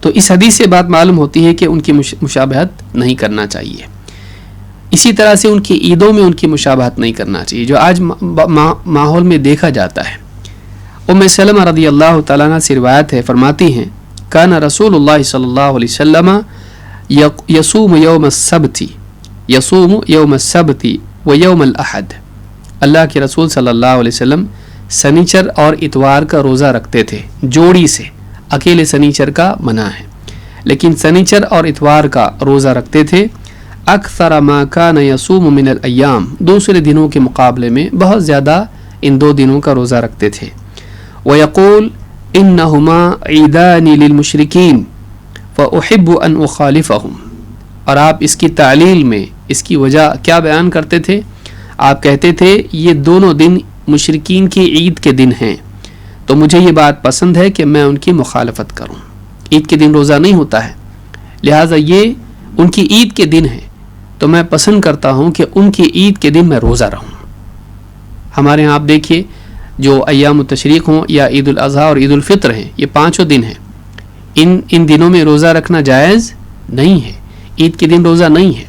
A: تو اس حدیث سے بات معلوم ہوتی ہے کہ ان کی مشابہت نہیں کرنا چاہیے۔ اسی طرح سے ان کی عیدوں میں ان کی مشابہت نہیں کرنا چاہیے، جو آج ماحول میں دیکھا جاتا ہے۔ ام سلمہ رضی اللہ تعالیٰ عنہ سے روایت ہے، فرماتی ہیں کان رسول اللہ صلی اللہ علیہ وسلم یصوم یوم السبت و یوم الاحد، اللہ کے رسول صلی اللہ علیہ وسلم سنیچر اور اتوار کا روزہ رکھتے تھے جوڑی سے، اکیلے سنیچر کا منع ہے، لیکن سنیچر اور اتوار کا روزہ رکھتے تھے۔ اکثر ما کان یصوم من الایام، دوسرے دنوں کے مقابلے میں بہت زیادہ ان دو دنوں کا روزہ رکھتے تھے۔ ویقول انہما عیدان للمشرکین فاحب ان اخالفہم، اور آپ اس کی تعلیل میں اس کی وجہ کیا بیان کرتے تھے؟ آپ کہتے تھے یہ دونوں دن مشرکین کی عید کے دن ہیں، تو مجھے یہ بات پسند ہے کہ میں ان کی مخالفت کروں۔ عید کے دن روزہ نہیں ہوتا ہے، لہٰذا یہ ان کی عید کے دن ہیں تو میں پسند کرتا ہوں کہ ان کی عید کے دن میں روزہ رہوں۔ ہمارے ہاں آپ دیکھیے جو ایام التشریق ہوں یا عید الاضحیٰ اور عید الفطر ہیں، یہ پانچوں دن ہیں، ان دنوں میں روزہ رکھنا جائز نہیں ہے، عید کے دن روزہ نہیں ہے،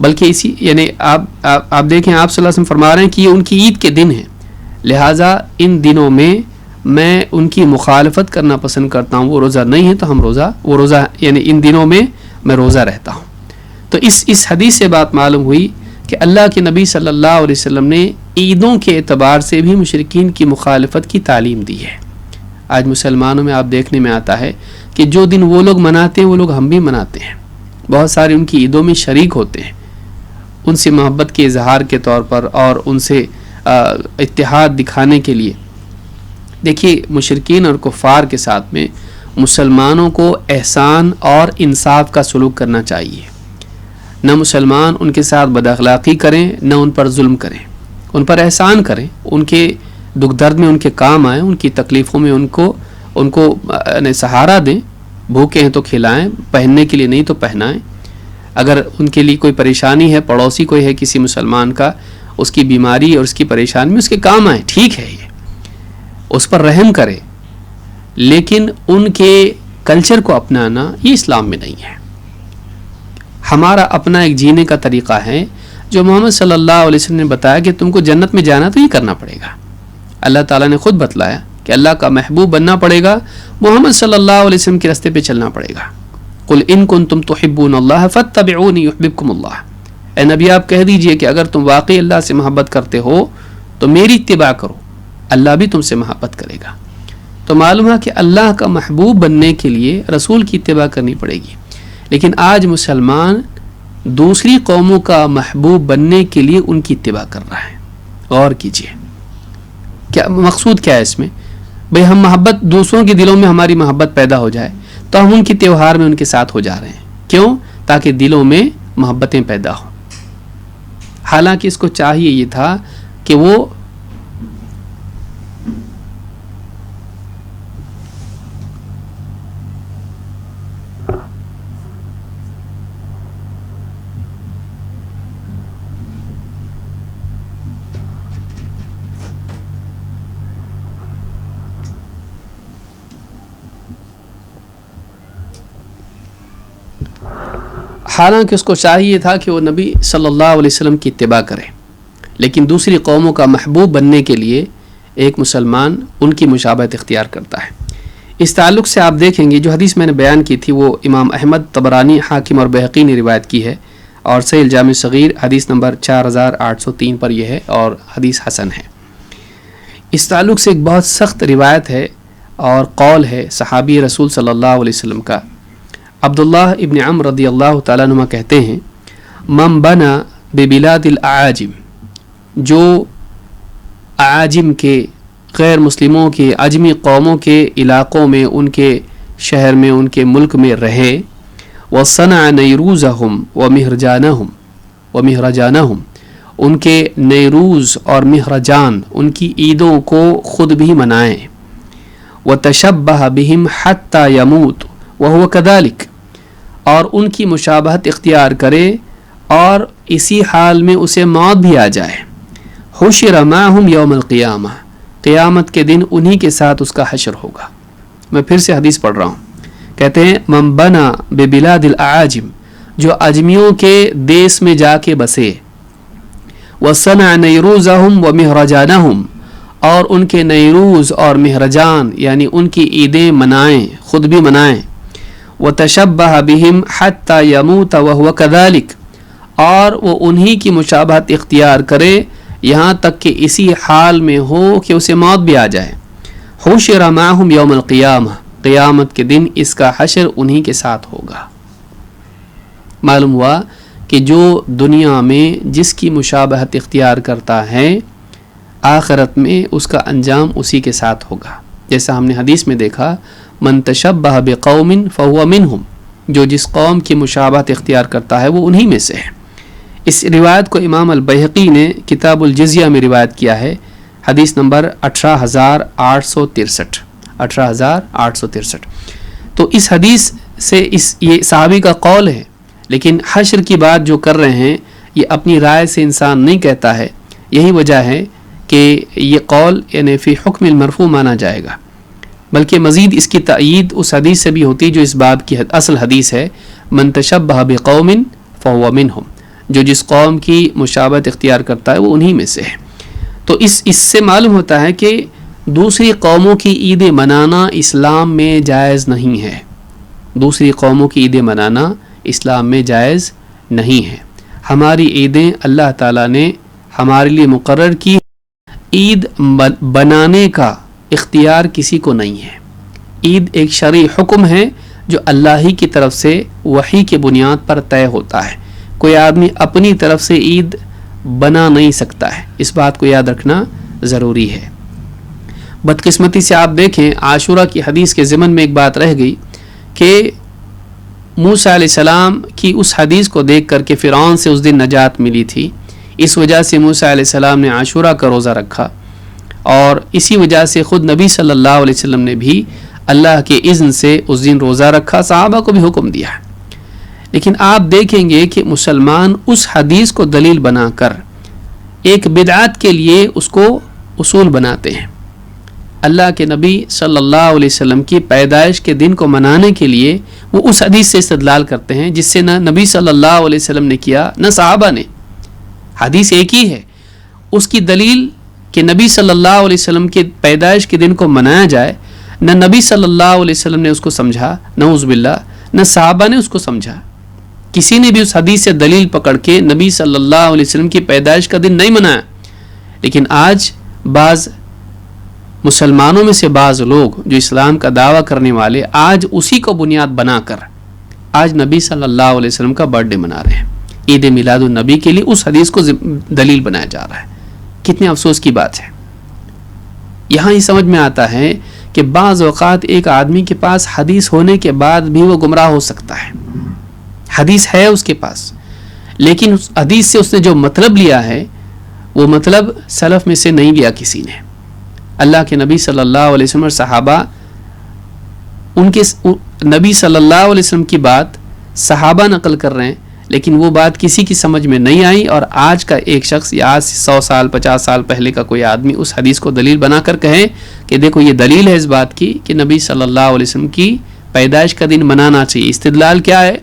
A: بلکہ اسی یعنی آپ دیکھیں آپ صلی اللہ علیہ وسلم فرما رہے ہیں کہ یہ ان کی عید کے دن ہیں، لہٰذا ان دنوں میں ان کی مخالفت کرنا پسند کرتا ہوں، وہ روزہ نہیں ہے تو وہ روزہ یعنی ان دنوں میں روزہ رہتا ہوں۔ تو اس حدیث سے بات معلوم ہوئی کہ اللہ کے نبی صلی اللہ علیہ وسلم نے عیدوں کے اعتبار سے بھی مشرکین کی مخالفت کی تعلیم دی ہے۔ آج مسلمانوں میں آپ دیکھنے میں آتا ہے کہ جو دن وہ لوگ مناتے ہیں وہ لوگ ہم بھی مناتے ہیں، بہت سارے ان کی عیدوں میں شریک ہوتے ہیں، ان سے محبت کے اظہار کے طور پر اور ان سے اتحاد دکھانے کے لیے۔ دیکھیے مشرکین اور کفار کے ساتھ میں مسلمانوں کو احسان اور انصاف کا سلوک کرنا چاہیے، نہ مسلمان ان کے ساتھ بد اخلاقی کریں، نہ ان پر ظلم کریں، ان پر احسان کریں، ان کے دکھ درد میں ان کے کام آئیں، ان کی تکلیفوں میں ان کو سہارا دیں، بھوکے ہیں تو کھلائیں، پہننے کے لیے نہیں تو پہنائیں، اگر ان کے لیے کوئی پریشانی ہے، پڑوسی کوئی ہے کسی مسلمان کا، اس کی بیماری اور اس کی پریشانی میں اس کے کام آئیں، ٹھیک ہے، یہ اس پر رحم کرے، لیکن ان کے کلچر کو اپنانا یہ اسلام میں نہیں ہے۔ ہمارا اپنا ایک جینے کا طریقہ ہے جو محمد صلی اللہ علیہ وسلم نے بتایا کہ تم کو جنت میں جانا تو یہ کرنا پڑے گا۔ اللہ تعالیٰ نے خود بتلایا کہ اللہ کا محبوب بننا پڑے گا، محمد صلی اللہ علیہ وسلم کے راستے پہ چلنا پڑے گا۔ قل ان کنتم تحبون اللہ فاتبعونی یحببکم اللہ، اے نبی آپ کہہ دیجئے کہ اگر تم واقعی اللہ سے محبت کرتے ہو تو میری اتباع کرو، اللہ بھی تم سے محبت کرے گا۔ تو معلوم ہے کہ اللہ کا محبوب بننے کے لیے رسول کی اتباع کرنی پڑے گی، لیکن آج مسلمان دوسری قوموں کا محبوب بننے کے لیے ان کی اتباع کر رہا ہے۔ غور کیجئے کیا مقصود کیا ہے اس میں؟ بھئی ہم محبت، دوسروں کے دلوں میں ہماری محبت پیدا ہو جائے تو ہم ان کے تیوہار میں ان کے ساتھ ہو جا رہے ہیں، کیوں؟ تاکہ دلوں میں محبتیں پیدا ہوں، حالانکہ اس کو چاہیے یہ تھا کہ وہ حالانکہ اس کو چاہیے تھا کہ وہ نبی صلی اللہ علیہ وسلم کی اتباع کرے، لیکن دوسری قوموں کا محبوب بننے کے لیے ایک مسلمان ان کی مشابہت اختیار کرتا ہے۔ اس تعلق سے آپ دیکھیں گے جو حدیث میں نے بیان کی تھی وہ امام احمد، طبرانی، حاکم اور بہقی نے روایت کی ہے، اور صحیح الجامع صغیر حدیث نمبر 4803 پر یہ ہے اور حدیث حسن ہے۔ اس تعلق سے ایک بہت سخت روایت ہے اور قول ہے صحابی رسول صلی اللہ علیہ وسلم کا، عبداللہ ابن عمر رضی اللہ تعالیٰ عنہ کہتے ہیں، من بنا ببلاد الاعاجم، جو اعاجم کے، غیر مسلموں کے، عجمی قوموں کے علاقوں میں، ان کے شہر میں، ان کے ملک میں رہے، وصنع نیروزہم ومہرجانہم، ان کے نیروز اور مہرجان، ان کی عیدوں کو خود بھی منائیں، وتشبہ بہم حتی یموت وہو کذالک، اور ان کی مشابہت اختیار کرے اور اسی حال میں اسے موت بھی آ جائے، حشر معہم یوم القیامہ، قیامت کے دن انہی کے ساتھ اس کا حشر ہوگا۔ میں پھر سے حدیث پڑھ رہا ہوں، کہتے ہیں من بنا ببلاد الاعاجم، جو اجمیوں کے دیس میں جا کے بسے، وصنع نیروزہم ومہرجانہم، اور ان کے نیروز اور مہرجان یعنی ان کی عیدیں منائیں، خود بھی منائیں، وتشبہ بہم حتی یموت وہو کذالک، اور وہ انہی کی مشابہت اختیار کرے یہاں تک کہ اسی حال میں ہو کہ اسے موت بھی آ جائے، حشر معہم یوم القیامہ، قیامت کے دن اس کا حشر انہی کے ساتھ ہوگا۔ معلوم ہوا کہ جو دنیا میں جس کی مشابہت اختیار کرتا ہے آخرت میں اس کا انجام اسی کے ساتھ ہوگا، جیسا ہم نے حدیث میں دیکھا، من تشبہ بقوم فہو منہم، جو جس قوم کی مشابہت اختیار کرتا ہے وہ انہی میں سے ہے۔ اس روایت کو امام البیہقی نے کتاب الجزیہ میں روایت کیا ہے، حدیث نمبر 18863۔ تو اس حدیث سے یہ صحابی کا قول ہے، لیکن حشر کی بات جو کر رہے ہیں یہ اپنی رائے سے انسان نہیں کہتا ہے، یہی وجہ ہے کہ یہ قول یعنی فی حکم المرفوع مانا جائے گا، بلکہ مزید اس کی تائید اس حدیث سے بھی ہوتی جو اس باب کی اصل حدیث ہے، من تشبہ بقوم فہو منہم، جو جس قوم کی مشابہت اختیار کرتا ہے وہ انہی میں سے ہے۔ تو اس سے معلوم ہوتا ہے کہ دوسری قوموں کی عیدیں منانا اسلام میں جائز نہیں ہے، دوسری قوموں کی عیدیں منانا اسلام میں جائز نہیں ہے۔ ہماری عیدیں اللہ تعالیٰ نے ہمارے لیے مقرر کی، عید بنانے کا اختیار کسی کو نہیں ہے۔ عید ایک شرعی حکم ہے جو اللہ ہی کی طرف سے وحی کے بنیاد پر طے ہوتا ہے. کوئی آدمی اپنی طرف سے عید بنا نہیں سکتا ہے. اس بات کو یاد رکھنا ضروری ہے. بدقسمتی سے آپ دیکھیں عاشورہ کی حدیث کے ضمن میں ایک بات رہ گئی کہ موسیٰ علیہ السلام کی اس حدیث کو دیکھ کر کے فرعون سے اس دن نجات ملی تھی. اس وجہ سے موسیٰ علیہ السلام نے عاشورہ کا روزہ رکھا اور اسی وجہ سے خود نبی صلی اللہ علیہ وسلم نے بھی اللہ کے اذن سے اس دن روزہ رکھا, صحابہ کو بھی حکم دیا. لیکن آپ دیکھیں گے کہ مسلمان اس حدیث کو دلیل بنا کر ایک بدعت کے لیے اس کو اصول بناتے ہیں. اللہ کے نبی صلی اللہ علیہ وسلم کی پیدائش کے دن کو منانے کے لیے وہ اس حدیث سے استدلال کرتے ہیں جس سے نہ نبی صلی اللہ علیہ وسلم نے کیا نہ صحابہ نے. حدیث ایک ہی ہے, اس کی دلیل کہ نبی صلی اللہ علیہ وسلم کے پیدائش کے دن کو منایا جائے, نہ نبی صلی اللہ علیہ وسلم نے اس کو سمجھا, نعوذ باللہ, نہ صحابہ نے اس کو سمجھا. کسی نے بھی اس حدیث سے دلیل پکڑ کے نبی صلی اللہ علیہ وسلم کی پیدائش کا دن نہیں منایا. لیکن آج بعض مسلمانوں میں سے بعض لوگ جو اسلام کا دعویٰ کرنے والے آج اسی کو بنیاد بنا کر آج نبی صلی اللہ علیہ وسلم کا برتھ ڈے منا رہے ہیں. عید میلاد النبی کے لیے اس حدیث کو دلیل بنایا جا رہا ہے. کتنے افسوس کی بات ہے. یہاں یہ سمجھ میں آتا ہے کہ بعض اوقات ایک آدمی کے پاس حدیث ہونے کے بعد بھی وہ گمراہ ہو سکتا ہے. حدیث ہے اس کے پاس, لیکن اس حدیث سے اس نے جو مطلب لیا ہے وہ مطلب سلف میں سے نہیں لیا کسی نے. اللہ کے نبی صلی اللہ علیہ وسلم اور صحابہ, ان کے نبی صلی اللہ علیہ وسلم کی بات صحابہ نقل کر رہے ہیں, لیکن وہ بات کسی کی سمجھ میں نہیں آئی, اور آج کا ایک شخص یا آج 100 سال 50 سال پہلے کا کوئی آدمی اس حدیث کو دلیل بنا کر کہیں کہ دیکھو یہ دلیل ہے اس بات کی کہ نبی صلی اللہ علیہ وسلم کی پیدائش کا دن منانا چاہیے. استدلال کیا ہے؟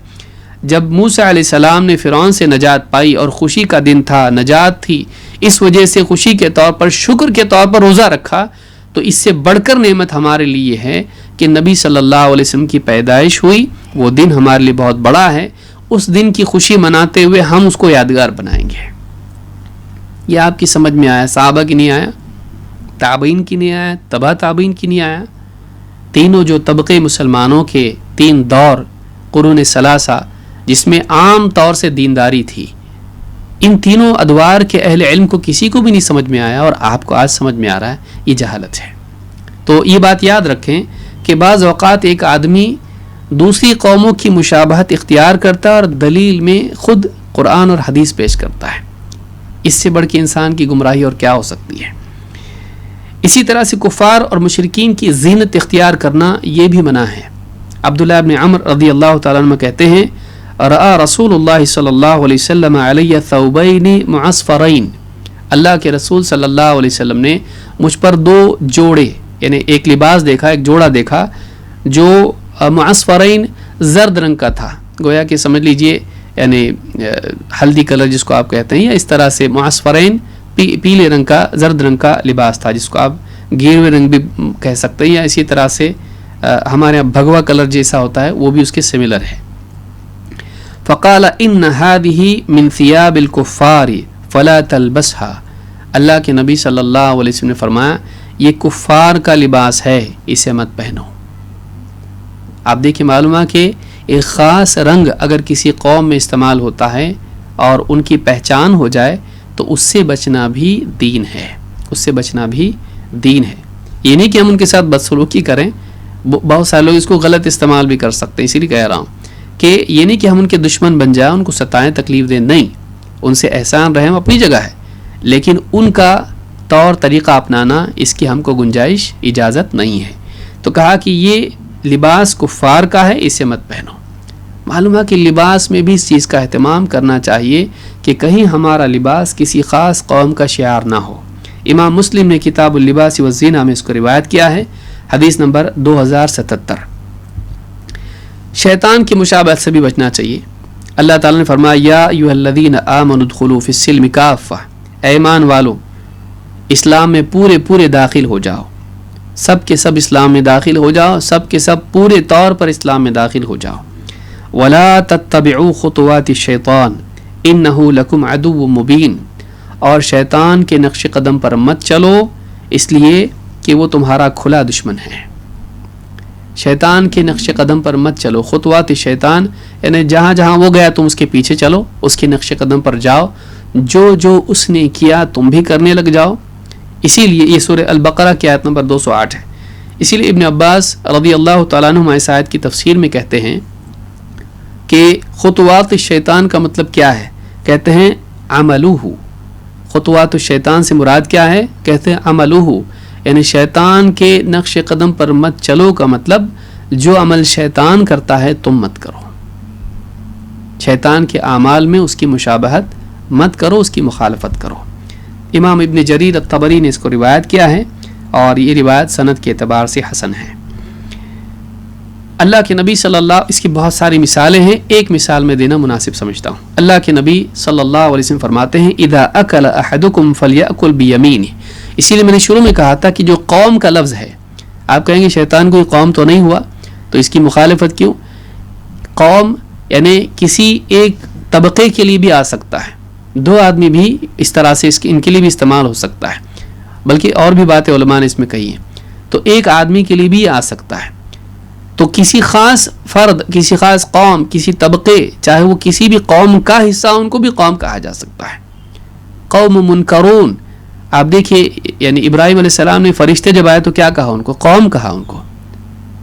A: جب موسیٰ علیہ السلام نے فرعون سے نجات پائی اور خوشی کا دن تھا, نجات تھی, اس وجہ سے خوشی کے طور پر, شکر کے طور پر روزہ رکھا, تو اس سے بڑھ کر نعمت ہمارے لیے ہے کہ نبی صلی اللہ علیہ وسلم کی پیدائش ہوئی. وہ دن ہمارے لیے بہت بڑا ہے. اس دن کی خوشی مناتے ہوئے ہم اس کو یادگار بنائیں گے. یہ آپ کی سمجھ میں آیا؟ صحابہ کی نہیں آیا, تابعین کی نہیں آیا, تبع تابعین کی نہیں آیا. تینوں جو طبقے مسلمانوں کے 3 دور قرون ثلاثہ جس میں عام طور سے دینداری تھی, ان تینوں ادوار کے اہل علم کو کسی کو بھی نہیں سمجھ میں آیا, اور آپ کو آج سمجھ میں آ رہا ہے. یہ جہالت ہے. تو یہ بات یاد رکھیں کہ بعض اوقات ایک آدمی دوسری قوموں کی مشابہت اختیار کرتا ہے اور دلیل میں خود قرآن اور حدیث پیش کرتا ہے. اس سے بڑھ کے انسان کی گمراہی اور کیا ہو سکتی ہے. اسی طرح سے کفار اور مشرکین کی زینت اختیار کرنا یہ بھی منع ہے. عبداللہ ابن عمر رضی اللہ تعالیٰ عنہ کہتے ہیں, رأى رسول اللہ صلی اللہ علیہ وسلم علیہ ثوبین معصفرین, اللہ کے رسول صلی اللہ علیہ وسلم نے مجھ پر 2 جوڑے یعنی ایک لباس دیکھا, ایک جوڑا دیکھا جو معصفرین زرد رنگ کا تھا, گویا کہ سمجھ لیجئے یعنی ہلدی کلر جس کو آپ کہتے ہیں, یا اس طرح سے معصفرین پیلے رنگ کا, زرد رنگ کا لباس تھا جس کو آپ گیروے رنگ بھی کہہ سکتے ہیں, یا اسی طرح سے ہمارے یہاں بھگوا کلر جیسا ہوتا ہے وہ بھی اس کے سملر ہے. فقال ان هذه من ثياب الكفار فلا تلبسها, اللہ کے نبی صلی اللہ علیہ وسلم نے فرمایا یہ کفار کا لباس ہے, اسے مت پہنو. آپ دیکھیں معلوم ہے کہ ایک خاص رنگ اگر کسی قوم میں استعمال ہوتا ہے اور ان کی پہچان ہو جائے تو اس سے بچنا بھی دین ہے, اس سے بچنا بھی دین ہے. یہ نہیں کہ ہم ان کے ساتھ بدسلوکی کریں, بہت سارے لوگ اس کو غلط استعمال بھی کر سکتے ہیں, اسی لیے کہہ رہا ہوں کہ یہ نہیں کہ ہم ان کے دشمن بن جائیں, ان کو ستائیں, تکلیف دیں, نہیں, ان سے احسان رحم اپنی جگہ ہے, لیکن ان کا طور طریقہ اپنانا اس کی ہم کو گنجائش اجازت نہیں ہے. تو کہا کہ یہ لباس کفار کا ہے, اسے مت پہنو. معلوم ہے کہ لباس میں بھی اس چیز کا اہتمام کرنا چاہیے کہ کہیں ہمارا لباس کسی خاص قوم کا شعار نہ ہو. امام مسلم نے کتاب اللباس والزینہ میں اس کو روایت کیا ہے, حدیث نمبر 2077. شیطان کی مشابہت سے بھی بچنا چاہیے. اللہ تعالیٰ نے فرمایا یا ایھا الذین آمنوا ادخلوا فی السلم کافہ, اے ایمان والو اسلام میں پورے داخل ہو جاؤ, سب کے سب اسلام میں داخل ہو جاؤ, سب کے سب پورے طور پر اسلام میں داخل ہو جاؤ. ولا تتبعوا خطوات الشیطان انہ لکم عدو مبین, اور شیطان کے نقش قدم پر مت چلو اس لیے کہ وہ تمہارا کھلا دشمن ہے. شیطان کے نقش قدم پر مت چلو. خطوات شیطان یعنی جہاں جہاں وہ گیا تم اس کے پیچھے چلو, اس کے نقش قدم پر جاؤ, جو اس نے کیا تم بھی کرنے لگ جاؤ. اسی لیے یہ سورہ البقرہ کی آیت نمبر 208 ہے. اسی لیے ابن عباس رضی اللہ تعالیٰ عنہ اس آیت کی تفسیر میں کہتے ہیں کہ خطوات الشیطان کا مطلب کیا ہے؟ کہتے ہیں عملوہ. خطوات الشیطان سے مراد کیا ہے؟ کہتے ہیں عملوہ, یعنی شیطان کے نقش قدم پر مت چلو کا مطلب جو عمل شیطان کرتا ہے تم مت کرو. شیطان کے اعمال میں اس کی مشابہت مت کرو, اس کی مخالفت کرو. امام ابن جریر الطبری نے اس کو روایت کیا ہے اور یہ روایت سند کے اعتبار سے حسن ہے. اللہ کے نبی صلی اللہ, اس کی بہت ساری مثالیں ہیں, ایک مثال میں دینا مناسب سمجھتا ہوں. اللہ کے نبی صلی اللہ علیہ وسلم فرماتے ہیں اذا اکل احدکم فلیأکل بیمینہ. اسی لیے میں نے شروع میں کہا تھا کہ جو قوم کا لفظ ہے, آپ کہیں گے شیطان کوئی قوم تو نہیں ہوا, تو اس کی مخالفت کیوں؟ قوم یعنی کسی ایک طبقے کے لیے بھی آ سکتا ہے, دو آدمی بھی اس طرح سے ان کے لیے بھی استعمال ہو سکتا ہے, بلکہ اور بھی باتیں علماء نے اس میں کہی ہیں. تو ایک آدمی کے لیے بھی آ سکتا ہے. تو کسی خاص فرد, کسی خاص قوم, کسی طبقے, چاہے وہ کسی بھی قوم کا حصہ, ان کو بھی قوم کہا جا سکتا ہے. قوم منکرون, آپ دیکھیے یعنی ابراہیم علیہ السلام نے فرشتے جب آئے تو کیا کہا ان کو؟ قوم کہا ان کو.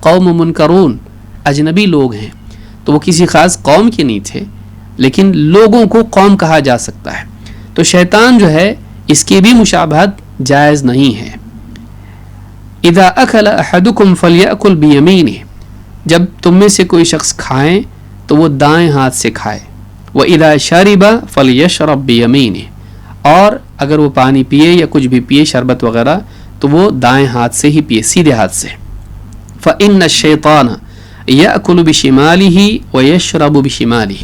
A: قوم منکرون, اجنبی لوگ ہیں, تو وہ کسی خاص قوم کے نہیں تھے, لیکن لوگوں کو قوم کہا جا سکتا ہے. تو شیطان جو ہے اس کی بھی مشابہت جائز نہیں ہے. اذا اکل احدکم فلیأکل بیمینہ, جب تم میں سے کوئی شخص کھائیں تو وہ دائیں ہاتھ سے کھائے. وَإِذَا شَرِبَ فَلْيَشْرَبْ بِيَمِينِهِ, اور اگر وہ پانی پیے یا کچھ بھی پیے, شربت وغیرہ, تو وہ دائیں ہاتھ سے ہی پیے, سیدھے ہاتھ سے. فَإِنَّ الشَّيْطَانَ يَأْكُلُ بِشِمَالِهِ وَيَشْرَبُ بِشِمَالِهِ,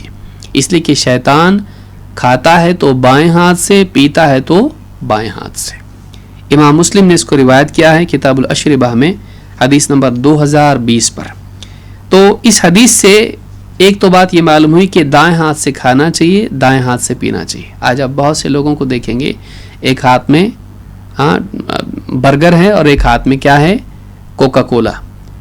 A: اس لیے کہ شیطان کھاتا ہے تو بائیں ہاتھ سے, پیتا ہے تو بائیں ہاتھ سے. امام مسلم نے اس کو روایت کیا ہے کتاب الاشربہ میں حدیث نمبر 2020 پر. تو اس حدیث سے ایک تو بات یہ معلوم ہوئی کہ دائیں ہاتھ سے کھانا چاہیے, دائیں ہاتھ سے پینا چاہیے. آج آپ بہت سے لوگوں کو دیکھیں گے ایک ہاتھ میں برگر ہے اور ایک ہاتھ میں کیا ہے؟ Coca Cola.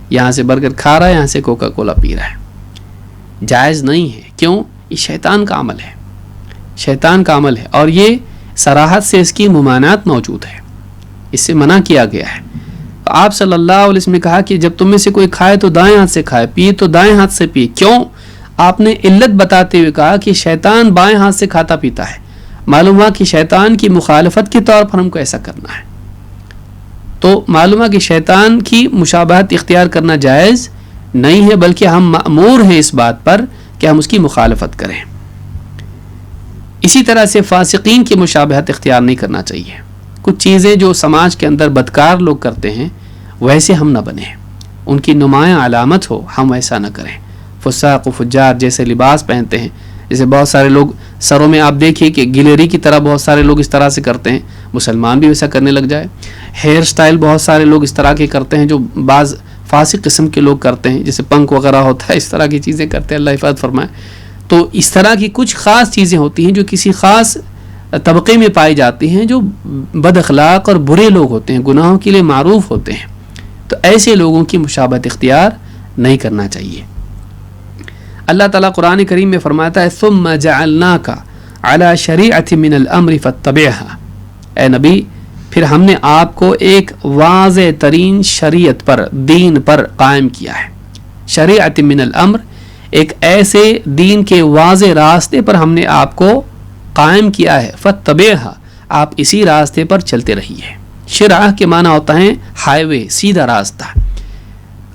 A: یہاں سے برگر کھا رہا ہے, یہاں سے کوکا کولا پی رہا ہے. جائز نہیں ہے. کیوں؟ یہ شیطان کا عمل ہے, شیطان کا عمل ہے, اور یہ صراحت سے اس کی ممانعت موجود ہے, اس سے منع کیا گیا ہے. آپ صلی اللہ علیہ وسلم نے کہا کہ جب تم میں سے کوئی کھائے تو دائیں ہاتھ سے کھائے, پیے تو دائیں ہاتھ سے پیے. کیوں؟ آپ نے علت بتاتے ہوئے کہا کہ شیطان بائیں ہاتھ سے کھاتا پیتا ہے. معلوم ہوا کہ شیطان کی مخالفت کے طور پر ہم کو ایسا کرنا ہے. تو معلوم ہوا کہ شیطان کی مشابہت اختیار کرنا جائز نہیں ہے, بلکہ ہم مأمور ہیں اس بات پر کہ ہم اس کی مخالفت کریں. اسی طرح سے فاسقین کی مشابہت اختیار نہیں کرنا چاہیے. کچھ چیزیں جو سماج کے اندر بدکار لوگ کرتے ہیں ویسے ہم نہ بنیں, ان کی نمایاں علامت ہو, ہم ایسا نہ کریں. فساق و فجار جیسے لباس پہنتے ہیں, جیسے بہت سارے لوگ سروں میں آپ دیکھیے کہ گلیری کی طرح بہت سارے لوگ اس طرح سے کرتے ہیں, مسلمان بھی ویسا کرنے لگ جائے. ہیئر سٹائل بہت سارے لوگ اس طرح کے کرتے ہیں جو بعض فاسق قسم کے لوگ کرتے ہیں, جیسے پنک وغیرہ ہوتا ہے, اس طرح کی چیزیں کرتے ہیں, اللہ حفاظت فرمائے. تو اس طرح کی کچھ خاص چیزیں ہوتی ہیں جو کسی خاص طبقے میں پائی جاتی ہیں, جو بد اخلاق اور برے لوگ ہوتے ہیں, گناہوں کے لیے معروف ہوتے ہیں. تو ایسے لوگوں کی مشابہت اختیار نہیں کرنا چاہیے. اللہ تعالیٰ قرآن کریم میں فرماتا ہے ثم جعلناک علی شریعۃ من الامر فاتبعها, اے نبی پھر ہم نے آپ کو ایک واضح ترین شریعت پر, دین پر قائم کیا ہے. شریعت من الامر, ایک ایسے دین کے واضح راستے پر ہم نے آپ کو قائم کیا ہے. فاتبعها, آپ اسی راستے پر چلتے رہیے. شرع کے معنی ہوتا ہے ہائی وے, سیدھا راستہ.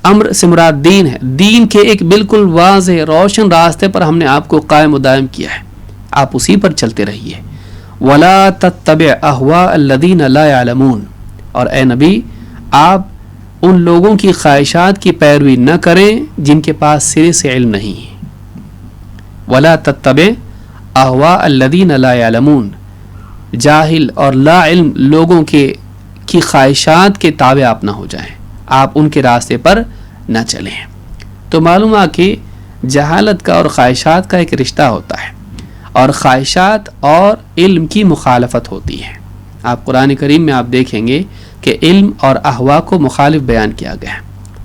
A: امر سے مراد دین ہے, دین کے ایک بالکل واضح روشن راستے پر ہم نے آپ کو قائم و دائم کیا ہے, آپ اسی پر چلتے رہیے. ولا تتبع اهواء الذین لا يعلمون, اور اے نبی آپ ان لوگوں کی خواہشات کی پیروی نہ کریں جن کے پاس سرے سے علم نہیں. ولا تتبع اهواء الذین لا يعلمون, جاہل اور لا علم لوگوں کی خواہشات کے تابع آپ نہ ہو جائیں, آپ ان کے راستے پر نہ چلیں. تو معلوم ہے کہ جہالت کا اور خواہشات کا ایک رشتہ ہوتا ہے, اور خواہشات اور علم کی مخالفت ہوتی ہے. آپ قرآن کریم میں آپ دیکھیں گے کہ علم اور احوا کو مخالف بیان کیا گیا ہے.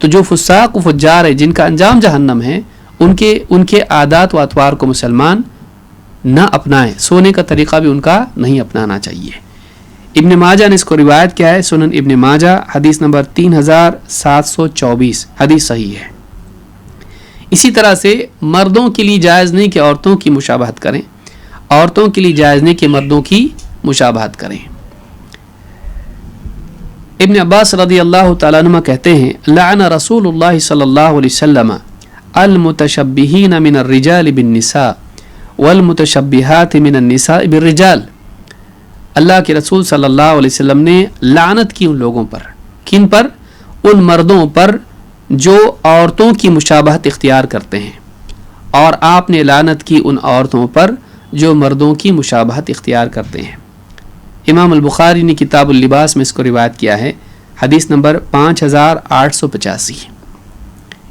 A: تو جو فساق و فجار ہے جن کا انجام جہنم ہے ان کے عادات و اطوار کو مسلمان نہ اپنائیں. سونے کا طریقہ بھی ان کا نہیں اپنانا چاہیے. ابن ماجہ نے اس کو روایت کیا ہے, سنن ابن ماجہ حدیث نمبر 3724, حدیث صحیح ہے. اسی طرح سے مردوں کے لیے جائز نہیں کہ عورتوں کی مشابہت کریں, عورتوں کے لیے جائز نہیں کہ مردوں کی مشابہت کریں. ابن عباس رضی اللہ تعالیٰ عنہ کہتے ہیں لعن رسول اللہ صلی اللہ علیہ وسلم المتشبہین من الرجال بالنساء والمتشبہات من النساء بالرجال. اللہ کے رسول صلی اللہ علیہ وسلم نے لعنت کی ان لوگوں پر. کن پر؟ ان مردوں پر جو عورتوں کی مشابہت اختیار کرتے ہیں, اور آپ نے لعنت کی ان عورتوں پر جو مردوں کی مشابہت اختیار کرتے ہیں. امام البخاری نے کتاب اللباس میں اس کو روایت کیا ہے, حدیث نمبر 5885.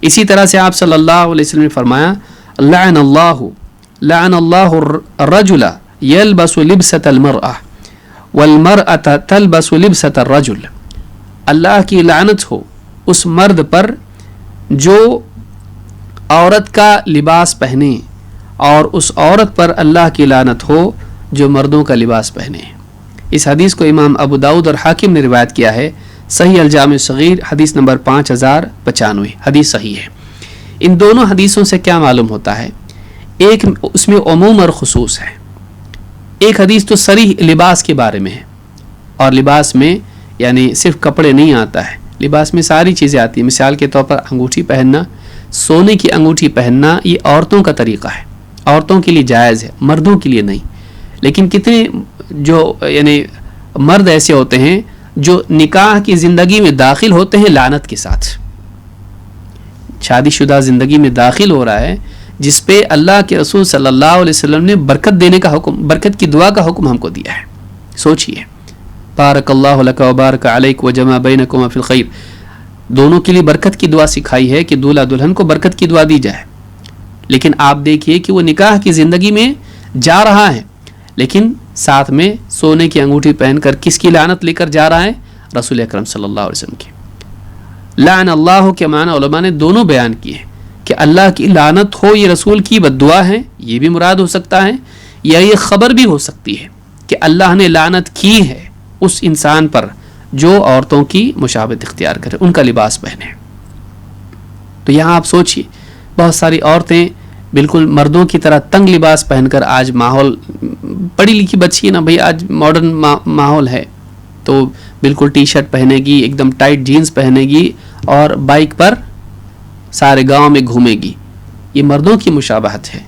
A: اسی طرح سے آپ صلی اللہ علیہ وسلم نے فرمایا لعن اللہ الرجل یلبس لبسۃ المرأة والمرأة تلبس لبسۃ الرجل. اللہ کی لعنت ہو اس مرد پر جو عورت کا لباس پہنے, اور اس عورت پر اللہ کی لعنت ہو جو مردوں کا لباس پہنے. اس حدیث کو امام ابو داؤد اور حاکم نے روایت کیا ہے, صحیح الجامع صغیر حدیث نمبر 5095, حدیث صحیح ہے. ان دونوں حدیثوں سے کیا معلوم ہوتا ہے؟ ایک اس میں عموم اور خصوص ہے. ایک حدیث تو صریح لباس کے بارے میں ہے, اور لباس میں یعنی صرف کپڑے نہیں آتا ہے, لباس میں ساری چیزیں آتی ہیں. مثال کے طور پر انگوٹھی پہننا, سونے کی انگوٹھی پہننا یہ عورتوں کا طریقہ ہے, عورتوں کے لیے جائز ہے, مردوں کے لیے نہیں. لیکن کتنے جو یعنی مرد ایسے ہوتے ہیں جو نکاح کی زندگی میں داخل ہوتے ہیں لعنت کے ساتھ. شادی شدہ زندگی میں داخل ہو رہا ہے جس پہ اللہ کے رسول صلی اللہ علیہ وسلم نے برکت دینے کا حکم, برکت کی دعا کا حکم ہم کو دیا ہے. سوچئے, بارک اللہ لک و بارک علیک و جمع بینکما فی الخیر, دونوں کے لیے برکت کی دعا سکھائی ہے کہ دولہا دلہن کو برکت کی دعا دی جائے. لیکن آپ دیکھیے کہ وہ نکاح کی زندگی میں جا رہا ہے, لیکن ساتھ میں سونے کی انگوٹھی پہن کر کس کی لعنت لے کر جا رہا ہے؟ رسول اکرم صلی اللہ علیہ وسلم کی. لعن اللہ کے معنی علماء نے دونوں بیان کیے ہیں کہ اللہ کی لعنت ہو یہ رسول کی بد دعا ہے, یہ بھی مراد ہو سکتا ہے, یا یہ خبر بھی ہو سکتی ہے کہ اللہ نے لعنت کی ہے اس انسان پر جو عورتوں کی مشابہت اختیار کرے, ان کا لباس پہنے. تو یہاں آپ سوچئے, بہت ساری عورتیں بالکل مردوں کی طرح تنگ لباس پہن کر, آج ماحول پڑھی لکھی بچی ہے نا بھائی, آج ماڈرن ماحول ہے, تو بالکل ٹی شرٹ پہنے گی, ایک دم ٹائٹ جینز پہنے گی, اور بائک پر سارے گاؤں میں گھومے گی. یہ مردوں کی مشابہت ہے.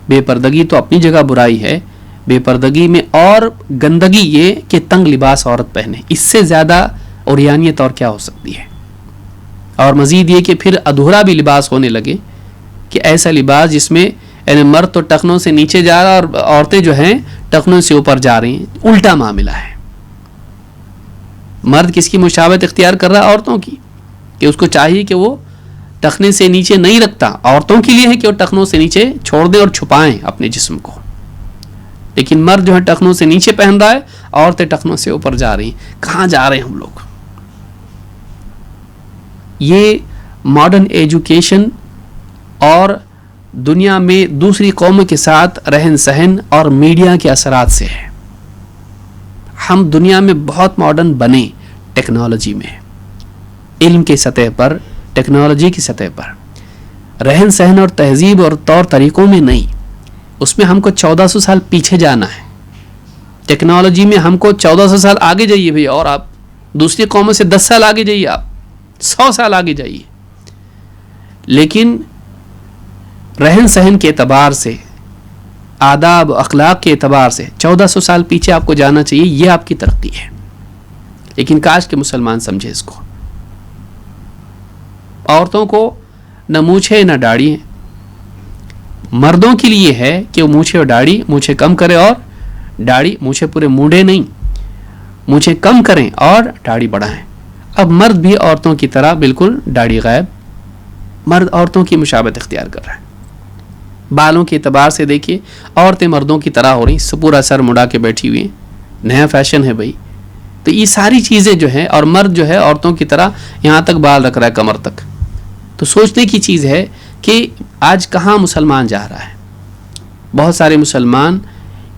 A: بے پردگی تو اپنی جگہ برائی ہے, بے پردگی میں اور گندگی یہ کہ تنگ لباس عورت پہنے, اس سے زیادہ عریانیت اور کیا ہو سکتی ہے. اور مزید یہ کہ پھر ادھورا بھی لباس ہونے لگے, کہ ایسا لباس جس میں یعنی مرد تو ٹخنوں سے نیچے جا رہا اور عورتیں جو ہیں ٹخنوں سے اوپر جا رہی ہیں, الٹا معاملہ ہے. مرد کس کی مشابہت اختیار کر رہا ہے؟ عورتوں کی, کہ اس کو چاہیے کہ وہ ٹخنے سے نیچے نہیں رکھتا. عورتوں کے لیے ہے کہ وہ ٹخنوں سے نیچے چھوڑ دیں اور چھپائیں اپنے جسم کو, لیکن مرد جو ہے ٹخنوں سے نیچے پہن رہا ہے, عورتیں ٹخنوں سے اوپر جا رہی ہیں. کہاں جا رہے ہیں ہم لوگ؟ یہ ماڈرن ایجوکیشن اور دنیا میں دوسری قوموں کے ساتھ رہن سہن اور میڈیا کے اثرات سے ہے. ہم دنیا میں بہت ماڈرن بنے, ٹیکنالوجی میں, علم کی سطح پر, ٹیکنالوجی کی سطح پر, رہن سہن اور تہذیب اور طور طریقوں میں نہیں. اس میں ہم کو 1400 سال پیچھے جانا ہے. ٹیکنالوجی میں ہم کو 1400 سال آگے جائیے بھئی, اور آپ دوسری قوموں سے 10 سال آگے جائیے, آپ 100 سال آگے جائیے. لیکن رہن سہن کے اعتبار سے, آداب و اخلاق کے اعتبار سے 1400 سال پیچھے آپ کو جانا چاہیے. یہ آپ کی ترقی ہے. لیکن کاش کہ مسلمان سمجھے اس کو. عورتوں کو نہ مونچھے نہ داڑھی ہے. مردوں کے لیے ہے کہ وہ مونچھے اور داڑھی, مونچھے کم کرے اور داڑھی, مونچھے پورے مونڈے نہیں, مونچھے کم کریں اور داڑھی بڑھائیں. اب مرد بھی عورتوں کی طرح بالکل داڑھی غائب, مرد عورتوں کی مشابہت اختیار کر رہا ہے. بالوں کے اعتبار سے دیکھیے, عورتیں مردوں کی طرح ہو رہی, پورا سر مڑا کے بیٹھی ہوئی ہیں, نیا فیشن ہے بھائی. تو یہ ساری چیزیں جو ہیں, اور مرد جو ہے عورتوں کی طرح یہاں تک بال رکھ رہا ہے کمر تک, تو سوچنے کی چیز ہے کہ آج کہاں مسلمان جا رہا ہے. بہت سارے مسلمان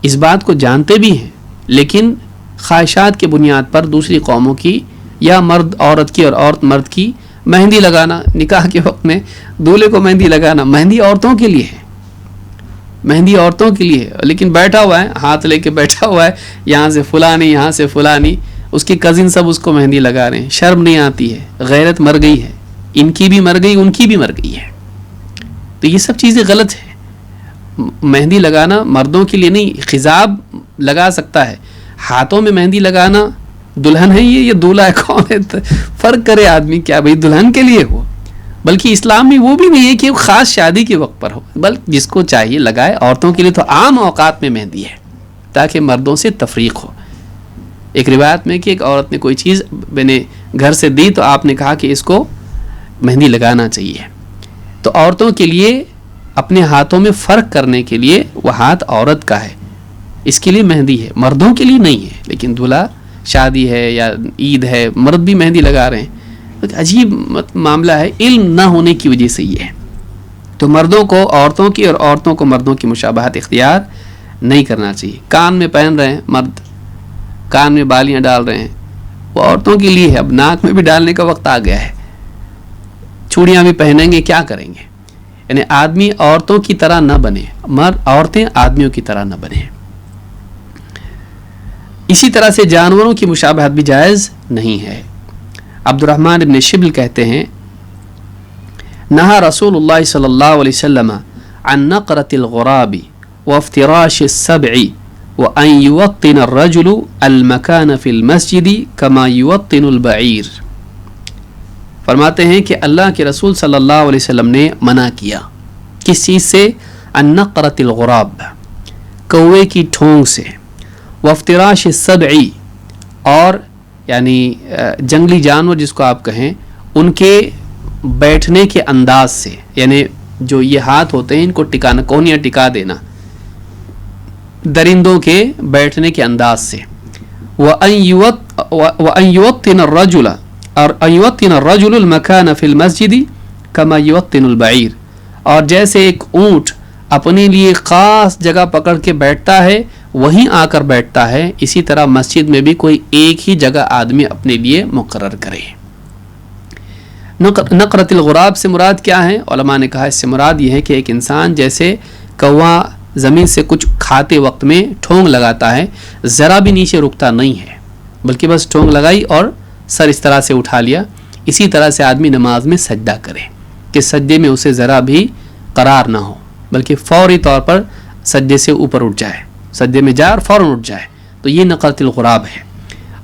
A: اس بات کو جانتے بھی ہیں لیکن خواہشات کے بنیاد پر دوسری قوموں کی یا مرد عورت کی اور عورت مرد کی مہندی لگانا، نکاح کے وقت میں دولہے کو مہندی لگانا، مہندی عورتوں کے لیے ہے، مہندی عورتوں کے لیے، لیکن بیٹھا ہوا ہے ہاتھ لے کے بیٹھا ہوا ہے، یہاں سے فلانی یہاں سے فلانی، اس کی کزن سب اس کو مہندی لگا رہے ہیں. شرم نہیں آتی ہے، غیرت مر گئی ہے، ان کی بھی مر گئی ان کی بھی مر گئی ہے. تو یہ سب چیزیں غلط ہے. مہندی لگانا مردوں کے لیے نہیں، خضاب لگا سکتا ہے، ہاتھوں میں مہندی لگانا دلہن ہے یہ دولہا ہے کون ہے؟ فرق کرے آدمی، کیا بھئی دلہن کے لیے ہو، بلکہ اسلام میں وہ بھی نہیں ہے کہ خاص شادی کے وقت پر ہو، بلکہ جس کو چاہیے لگائے. عورتوں کے لیے تو عام اوقات میں مہندی ہے تاکہ مردوں سے تفریق ہو. ایک روایت میں کہ ایک عورت نے کوئی چیز میں نے گھر سے دی تو آپ نے کہا کہ اس کو مہندی لگانا چاہیے. تو عورتوں کے لیے اپنے ہاتھوں میں فرق کرنے کے لیے وہ ہاتھ عورت کا ہے، اس کے لیے مہندی ہے، مردوں کے لیے نہیں ہے. لیکن دلہا شادی ہے یا عید ہے، مرد بھی مہندی لگا رہے ہیں. عجیب معاملہ ہے، علم نہ ہونے کی وجہ سے یہ ہے. تو مردوں کو عورتوں کی اور عورتوں کو مردوں کی مشابہت اختیار نہیں کرنا چاہیے. کان میں پہن رہے ہیں مرد، کان میں بالیاں ڈال رہے ہیں، وہ عورتوں کے لیے ہے. اب ناک میں بھی ڈالنے کا وقت آ گیا ہے، چوڑیاں بھی پہنیں گے، کیا کریں گے؟ یعنی آدمی عورتوں کی طرح نہ بنے، عورتیں آدمیوں کی طرح نہ بنے. اسی طرح سے جانوروں کی مشابہت بھی جائز نہیں ہے. عبد الرحمن ابن شبل کہتے ہیں نہا رسول اللہ صلی اللہ علیہ وسلم عن نقرۃ الغراب وافتراش السبع وان يوطن الرجل المكان في المسجد كما يوطن البعير. فرماتے ہیں کہ اللہ کے رسول صلی اللہ علیہ وسلم نے منع کیا کس چیز سے؟ عن نقرۃ الغراب، کوے کی ٹھونگ سے، وافتراش السبع، اور یعنی جنگلی جانور جس کو آپ کہیں ان کے بیٹھنے کے انداز سے، یعنی جو یہ ہاتھ ہوتے ہیں ان کو ٹکانا، کونیاں ٹکا دینا، درندوں کے بیٹھنے کے انداز سے. وَأَن يُوَطِّنَ الرَّجُلَ اور أَن يُوَطِّنَ الرَّجُلُ الْمَكَانَ فِي الْمَسْجِدِ كَمَا يُوَطِّنُ الْبَعِيرُ، اور جیسے ایک اونٹ اپنے لیے خاص جگہ پکڑ کے بیٹھتا ہے وہیں آ کر بیٹھتا ہے، اسی طرح مسجد میں بھی کوئی ایک ہی جگہ آدمی اپنے لیے مقرر کرے. نقرۃ الغراب سے مراد کیا ہے؟ علماء نے کہا اس سے مراد یہ ہے کہ ایک انسان جیسے کوا زمین سے کچھ کھاتے وقت میں ٹھونگ لگاتا ہے، ذرا بھی نیچے رکتا نہیں ہے، بلکہ بس ٹھونگ لگائی اور سر اس طرح سے اٹھا لیا. اسی طرح سے آدمی نماز میں سجدہ کرے کہ سجدے میں اسے ذرا بھی قرار نہ ہو، بلکہ فوری طور پر سجدے سے اوپر اٹھ جائے، سجدے میں جائے اور فوراً اٹھ جائے. تو یہ نقرۃ الغراب ہے.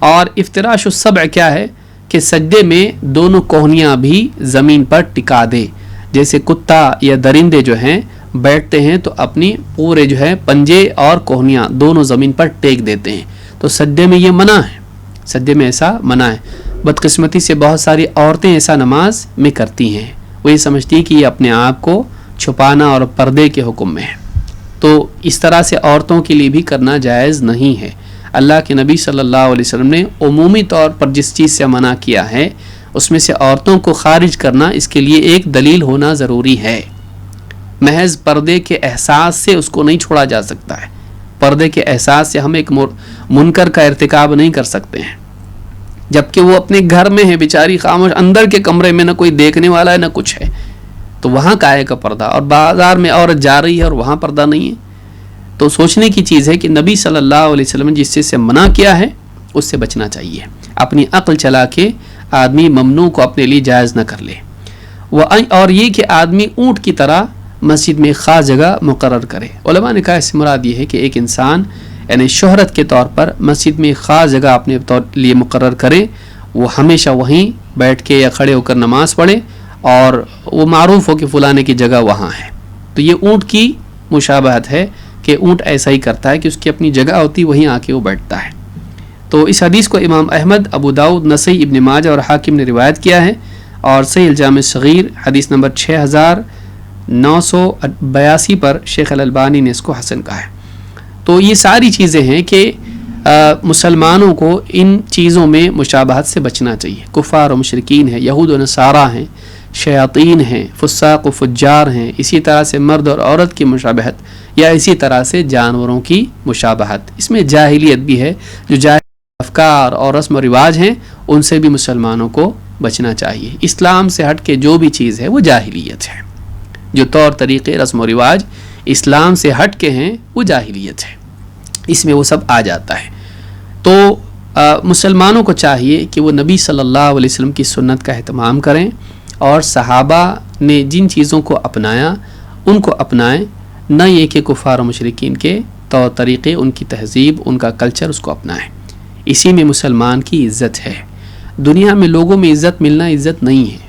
A: اور افتراش السبع کیا ہے کہ سجدے میں دونوں کوہنیاں بھی زمین پر ٹکا دے. جیسے کتا یا درندے جو ہیں بیٹھتے ہیں تو اپنی پورے جو ہے پنجے اور کوہنیاں دونوں زمین پر ٹیک دیتے ہیں. تو سجدے میں یہ منع ہے، سجدے میں ایسا منع ہے. بدقسمتی سے بہت ساری عورتیں ایسا نماز میں کرتی ہیں، وہ یہ سمجھتی کہ یہ اپنے آپ کو چھپانا اور پردے کے حکم میں ہے. تو اس طرح سے عورتوں کے لیے بھی کرنا جائز نہیں ہے. اللہ کے نبی صلی اللہ علیہ وسلم نے عمومی طور پر جس چیز سے منع کیا ہے اس میں سے عورتوں کو خارج کرنا، اس کے لیے ایک دلیل ہونا ضروری ہے. محض پردے کے احساس سے اس کو نہیں چھوڑا جا سکتا ہے. پردے کے احساس سے ہم ایک منکر کا ارتکاب نہیں کر سکتے ہیں، جبکہ وہ اپنے گھر میں ہے بیچاری خاموش، اندر کے کمرے میں نہ کوئی دیکھنے والا ہے نہ کچھ ہے، تو وہاں کائے کا پردہ؟ اور بازار میں عورت جا رہی ہے اور وہاں پردہ نہیں ہے. تو سوچنے کی چیز ہے کہ نبی صلی اللہ علیہ وسلم نے جس چیز سے منع کیا ہے اس سے بچنا چاہیے. اپنی عقل چلا کے آدمی ممنوع کو اپنے لیے جائز نہ کر لے. اور یہ کہ آدمی اونٹ کی طرح مسجد میں خاص جگہ مقرر کرے. علماء نے کہا اس سے مراد یہ ہے کہ ایک انسان یعنی شہرت کے طور پر مسجد میں خاص جگہ اپنے لیے مقرر کرے، وہ ہمیشہ وہیں بیٹھ کے یا کھڑے ہو کر نماز پڑھے اور وہ معروف ہو کہ فلانے کی جگہ وہاں ہے. تو یہ اونٹ کی مشابہت ہے کہ اونٹ ایسا ہی کرتا ہے کہ اس کی اپنی جگہ ہوتی وہیں آ کے وہ بیٹھتا ہے. تو اس حدیث کو امام احمد، ابو داؤد، نسائی، ابن ماجہ اور حاکم نے روایت کیا ہے، اور صحیح الجامع الصغیر حدیث نمبر 6982 پر شیخ الالبانی نے اس کو حسن کہا ہے. تو یہ ساری چیزیں ہیں کہ مسلمانوں کو ان چیزوں میں مشابہت سے بچنا چاہیے. کفار و مشرکین ہیں، یہود و نصارہ ہیں، شیاطین ہیں، فساق و فجار ہیں، اسی طرح سے مرد اور عورت کی مشابہت، یا اسی طرح سے جانوروں کی مشابہت. اس میں جاہلیت بھی ہے. جو جاہلی افکار اور رسم و رواج ہیں ان سے بھی مسلمانوں کو بچنا چاہیے. اسلام سے ہٹ کے جو بھی چیز ہے وہ جاہلیت ہے. جو طور طریقے رسم و رواج اسلام سے ہٹ کے ہیں وہ جاہلیت ہے، اس میں وہ سب آ جاتا ہے. تو مسلمانوں کو چاہیے کہ وہ نبی صلی اللہ علیہ وسلم کی سنت کا اہتمام کریں، اور صحابہ نے جن چیزوں کو اپنایا ان کو اپنائیں، نہ یہ کہ کفار و مشرکین کے طور طریقے، ان کی تہذیب، ان کا کلچر اس کو اپنائیں. اسی میں مسلمان کی عزت ہے. دنیا میں لوگوں میں عزت ملنا عزت نہیں ہے،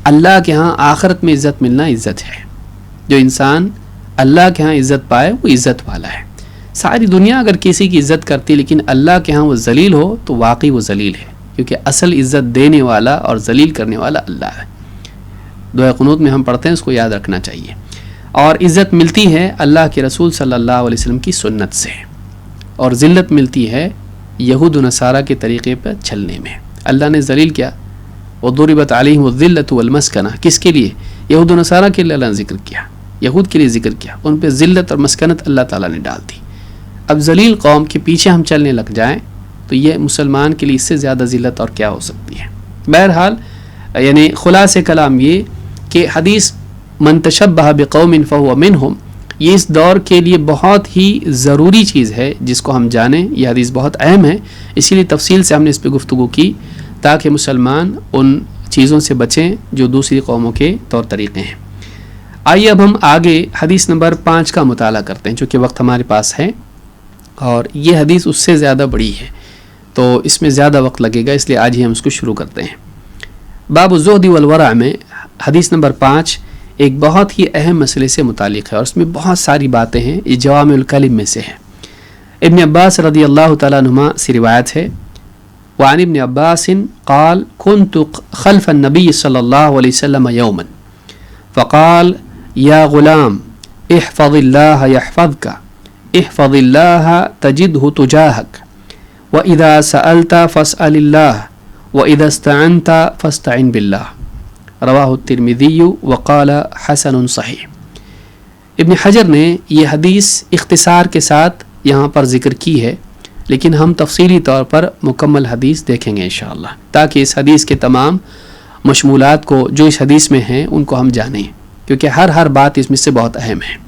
A: اللہ کے ہاں آخرت میں عزت ملنا عزت ہے. جو انسان اللہ کے ہاں عزت پائے وہ عزت والا ہے. ساری دنیا اگر کسی کی عزت کرتی لیکن اللہ کے ہاں وہ ذلیل ہو تو واقعی وہ ذلیل ہے، کیونکہ اصل عزت دینے والا اور ذلیل کرنے والا اللہ ہے. دعائے قنوت میں ہم پڑھتے ہیں، اس کو یاد رکھنا چاہیے. اور عزت ملتی ہے اللہ کے رسول صلی اللہ علیہ وسلم کی سنت سے، اور ذلت ملتی ہے یہود و نصارہ کے طریقے پر چلنے میں. اللہ نے ذلیل کیا، وضربت علیہم الذلۃ والمسکنہ، کس کے لیے؟ یہود و نصارہ کے لیے اللہ نے ذکر کیا، یہود کے لیے ذکر کیا. ان پہ ذلت اور مسکنت اللہ تعالیٰ نے ڈال دی. اب ذلیل قوم کے پیچھے ہم چلنے لگ جائیں تو یہ مسلمان کے لیے اس سے زیادہ ذلت اور کیا ہو سکتی ہے. بہرحال یعنی خلاصہ کلام یہ کہ حدیث من تشبہ بقوم فہو منہم، یہ اس دور کے لیے بہت ہی ضروری چیز ہے جس کو ہم جانیں. یہ حدیث بہت اہم ہے، اسی لیے تفصیل سے ہم نے اس پہ گفتگو کی تاکہ مسلمان ان چیزوں سے بچیں جو دوسری قوموں کے طور طریقے ہیں. آئیے اب ہم آگے حدیث نمبر 5 کا مطالعہ کرتے ہیں، چونکہ وقت ہمارے پاس ہے اور یہ حدیث اس سے زیادہ بڑی ہے تو اس میں زیادہ وقت لگے گا، اس لیے آج ہی ہم اس کو شروع کرتے ہیں. باب الزہد والورع میں حدیث نمبر 5 ایک بہت ہی اہم مسئلے سے متعلق ہے، اور اس میں بہت ساری باتیں ہیں. یہ جوامع الکلم میں سے ہے. ابن عباس رضی اللہ تعالیٰ عنہما سے روایت ہے، وعن ابن عباس قال كنت خلف النبي صلی اللہ علیہ وسلم یوما فقال یا غلام احفظ اللہ يحفظك احفظ اللہ تجدہ تجاہک وإذا سألت فاسأل اللہ وإذا استعنت فاستعن باللہ. رواہ الترمذی وقال حسن صحیح. ابن حجر نے یہ حدیث اختصار کے ساتھ یہاں پر ذکر کی ہے، لیکن ہم تفصیلی طور پر مکمل حدیث دیکھیں گے انشاءاللہ، تاکہ اس حدیث کے تمام مشمولات کو جو اس حدیث میں ہیں ان کو ہم جانیں، کیونکہ ہر بات اس میں سے بہت اہم ہے.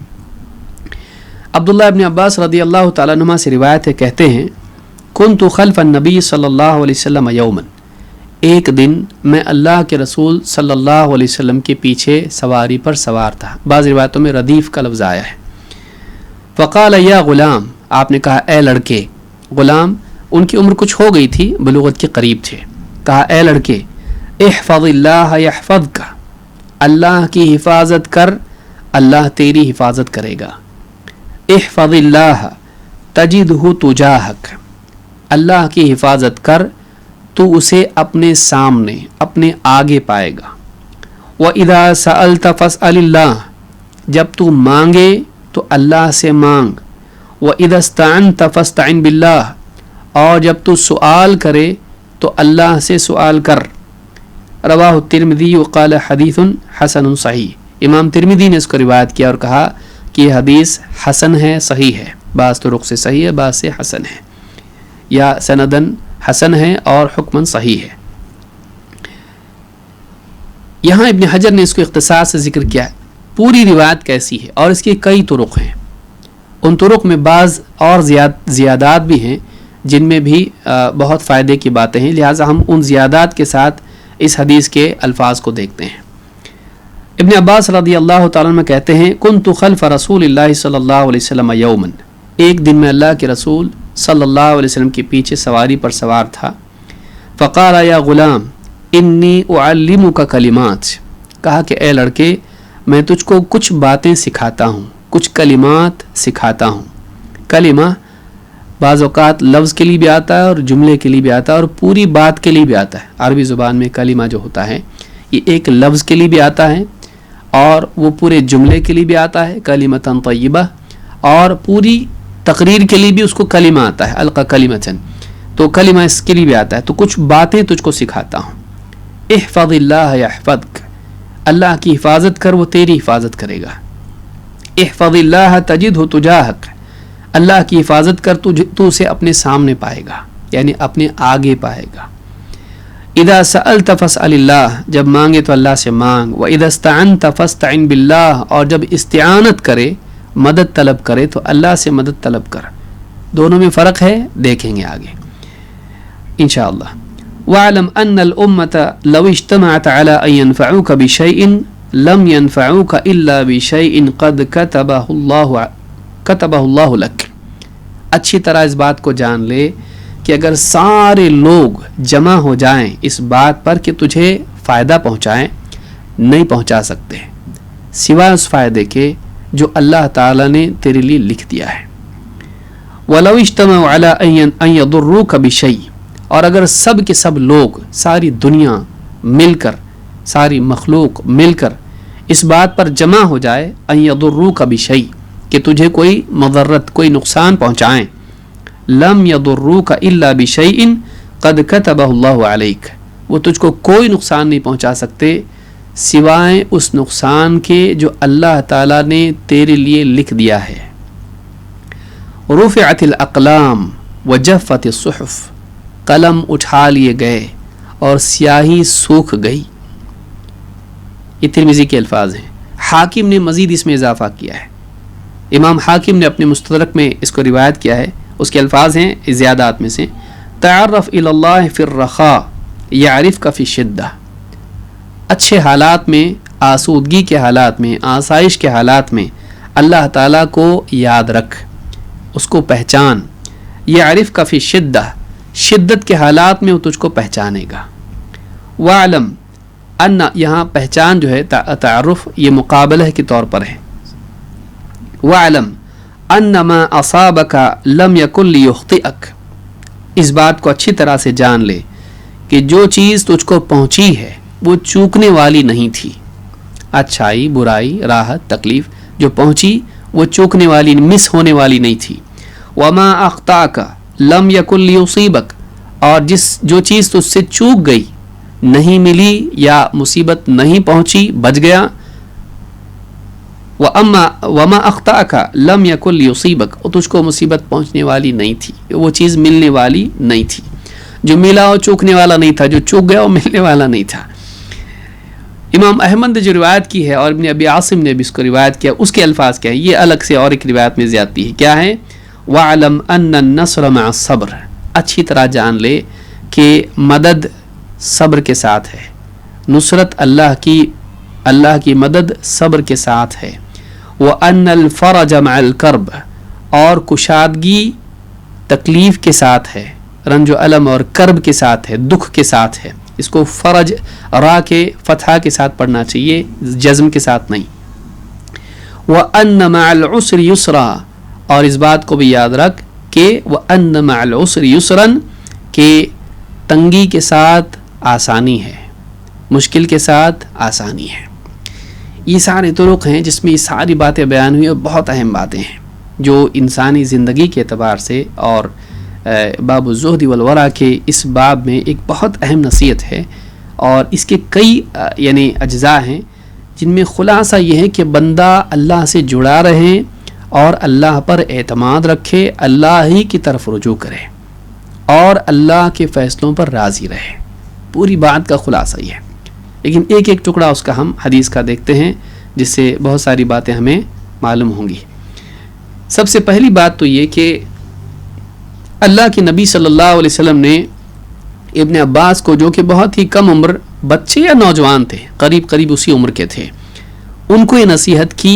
A: عبداللہ ابن عباس رضی اللہ تعالیٰ عنہ سے روایت ہے، کہتے ہیں کنت خلف النبی صلی اللہ علیہ وسلم یوما، ایک دن میں اللہ کے رسول صلی اللہ علیہ وسلم کے پیچھے سواری پر سوار تھا. بعض روایتوں میں ردیف کا لفظ آیا ہے. فقال یا غلام، آپ نے کہا اے لڑکے. غلام ان کی عمر کچھ ہو گئی تھی، بلوغت کے قریب تھے. کہا اے لڑکے احفظ اللہ یحفظک، اللہ کی حفاظت کر، اللہ تیری حفاظت کرے گا. احفظ اللہ تجدہ تجاہک، اللہ کی حفاظت کر تو اسے اپنے سامنے، اپنے آگے پائے گا. وَإِذَا سَأَلْتَ فَاسْأَلِ اللَّهِ، جب تو مانگے تو اللہ سے مانگ. وَإِذَا اسْتَعَنْتَ فَاسْتَعِنْ بِاللَّهِ، اور جب تو سوال کرے تو اللہ سے سوال کر. رواہ الترمذی وقال حدیث حسن صحیح. امام ترمذی نے اس کو روایت کیا اور کہا کہ یہ حدیث حسن ہے، صحیح ہے. بعض طرق سے صحیح ہے، بعض سے حسن ہے، یا سندن حسن ہے اور حکمن صحیح ہے. یہاں ابن حجر نے اس کو اختصار سے ذکر کیا ہے. پوری روایت کیسی ہے، اور اس کے کئی طرق ہیں. ان طرق میں بعض اور زیادات بھی ہیں جن میں بھی بہت فائدے کی باتیں ہیں، لہٰذا ہم ان زیادات کے ساتھ اس حدیث کے الفاظ کو دیکھتے ہیں. ابن عباس رضی اللہ تعالیٰ عنہ کہتے ہیں کنت خلف رسول اللہ صلی اللہ علیہ وسلم یوما، ایک دن میں اللہ کے رسول صلی اللہ علیہ وسلم کے پیچھے سواری پر سوار تھا. فقال یا غلام انی اعلمک کلمات، کہا کہ اے لڑکے میں تجھ کو کچھ باتیں سکھاتا ہوں، کچھ کلمات سکھاتا ہوں. کلمہ بعض اوقات لفظ کے لیے بھی آتا ہے اور جملے کے لیے بھی آتا ہے اور پوری بات کے لیے بھی آتا ہے. عربی زبان میں کلمہ جو ہوتا ہے یہ ایک لفظ کے لیے بھی آتا ہے اور وہ پورے جملے کے لیے بھی آتا ہے، کلمۃ طیبہ، اور پوری تقریر کے لیے بھی اس کو کلمہ آتا ہے، القا کلمۃن، تو کلمہ اس کے لیے بھی آتا ہے. تو کچھ باتیں تجھ کو سکھاتا ہوں. احفظ اللہ یحفظک، اللہ کی حفاظت کر، وہ تیری حفاظت کرے گا. احفظ اللہ تجدہ تجاہک، اللہ کی حفاظت کر تو اسے اپنے سامنے پائے گا، یعنی اپنے آگے پائے گا. اذا سألت فاسأل اللہ، جب مانگے تو اللہ سے مانگ. واذا استعنت فاستعن باللہ، اور جب استعانت کرے، مدد طلب کرے تو اللہ سے مدد طلب کر. دونوں میں فرق ہے، دیکھیں گے آگے انشاءاللہ. وَاعْلَمْ أَنَّ الْأُمَّةَ لَوْ اجْتَمَعَتْ عَلَىٰ أَن يَنْفَعُوكَ بِشَيْءٍ لَمْ يَنْفَعُوكَ إِلَّا بِشَيْءٍ قَدْ كَتَبَهُ اللَّهُ لَكَ. اچھی طرح اس بات کو جان لے کہ اگر سارے لوگ جمع ہو جائیں اس بات پر کہ تجھے فائدہ پہنچائیں، نہیں پہنچا سکتے سوائے اس فائدے کے جو اللہ تعالیٰ نے تیرے لیے لکھ دیا ہے. وَلَوْ اجْتَمَعُوا عَلَىٰ أَن يَضُرُّوكَ بِشَيْءٍ، اور اگر سب کے سب لوگ، ساری دنیا مل کر، ساری مخلوق مل کر اس بات پر جمع ہو جائے ان یضروک بشیء، کہ تجھے کوئی مضرت، کوئی نقصان پہنچائیں، لم یضروک الا بشیء قد کتبہ اللہ علیک، وہ تجھ کو کوئی نقصان نہیں پہنچا سکتے سوائے اس نقصان کے جو اللہ تعالیٰ نے تیرے لیے لکھ دیا ہے. رفعت الاقلام وجفت الصحف، قلم اٹھا لیے گئے اور سیاہی سوکھ گئی. یہ ترمذی کے الفاظ ہیں. حاکم نے مزید اس میں اضافہ کیا ہے. امام حاکم نے اپنے مستدرک میں اس کو روایت کیا ہے. اس کے الفاظ ہیں زیادات میں سے، تعرف الی اللہ فی الرخاء یعرفک فی الشدہ، اچھے حالات میں، آسودگی کے حالات میں، آسائش کے حالات میں اللہ تعالیٰ کو یاد رکھ، اس کو پہچان. یعرفک فی الشدہ، شدت کے حالات میں وہ تجھ کو پہچانے گا. وَعْلَمْ ان، یہاں پہچان جو ہے تعارف یہ مقابلہ کے طور پر ہے. وَعْلَمْ ان ما اصابک لم یکن لیخطئک، اس بات کو اچھی طرح سے جان لے کہ جو چیز تجھ کو پہنچی ہے وہ چوکنے والی نہیں تھی. اچھائی، برائی، راحت، تکلیف جو پہنچی وہ چوکنے والی، مس ہونے والی نہیں تھی. وما اخطاک لم یکن لیصیبک، اور جو چیز تجھ سے چوک گئی، نہیں ملی یا مصیبت نہیں پہنچی، بچ گیا. وما اخطاک لم یکن لیصیبک، اور تجھ کو مصیبت پہنچنے والی نہیں تھی، وہ چیز ملنے والی نہیں تھی. جو ملا وہ چوکنے والا نہیں تھا، جو چوک گیا وہ ملنے والا نہیں تھا. امام احمد نے جو روایت کی ہے اور ابن ابی عاصم نے بھی اس کو روایت کیا، اس کے الفاظ کیا ہے؟ یہ الگ سے اور ایک روایت میں زیادتی ہے. کیا ہے؟ وَعْلَمْ أَنَّ النَّصْرَ مَعَ الصَّبْرِ، اچھی طرح جان لے کہ مدد صبر کے ساتھ ہے. نصرت اللہ کی مدد صبر کے ساتھ ہے. وَأَنَّ الْفَرَجَ مَعَ الْكَرْبِ، اور کشادگی تکلیف کے ساتھ ہے، رنج و علم اور کرب کے ساتھ ہے، دکھ کے ساتھ ہے. اس کو فرج را کے فتحہ کے ساتھ پڑھنا چاہیے، جزم کے ساتھ نہیں. وَأَنَّ مَعَ الْعُسْرِ يُسْرًا، اور اس بات کو بھی یاد رکھ کہ وَأَنَّ مَعَ الْعُسْرِ يُسْرًا، کہ تنگی کے ساتھ آسانی ہے، مشکل کے ساتھ آسانی ہے. یہ سارے طرق ہیں جس میں یہ ساری باتیں بیان ہوئی، اور بہت اہم باتیں ہیں جو انسانی زندگی کے اعتبار سے اور باب الزہد والورع کے اس باب میں ایک بہت اہم نصیحت ہے. اور اس کے کئی یعنی اجزاء ہیں جن میں خلاصہ یہ ہے کہ بندہ اللہ سے جڑا رہے اور اللہ پر اعتماد رکھے، اللہ ہی کی طرف رجوع کرے اور اللہ کے فیصلوں پر راضی رہے. پوری بات کا خلاصہ یہ ہے. لیکن ایک ایک ٹکڑا اس کا ہم حدیث کا دیکھتے ہیں جس سے بہت ساری باتیں ہمیں معلوم ہوں گی. سب سے پہلی بات تو یہ کہ اللہ کے نبی صلی اللہ علیہ وسلم نے ابن عباس کو، جو کہ بہت ہی کم عمر بچے یا نوجوان تھے، قریب اسی عمر کے تھے، ان کو یہ نصیحت کی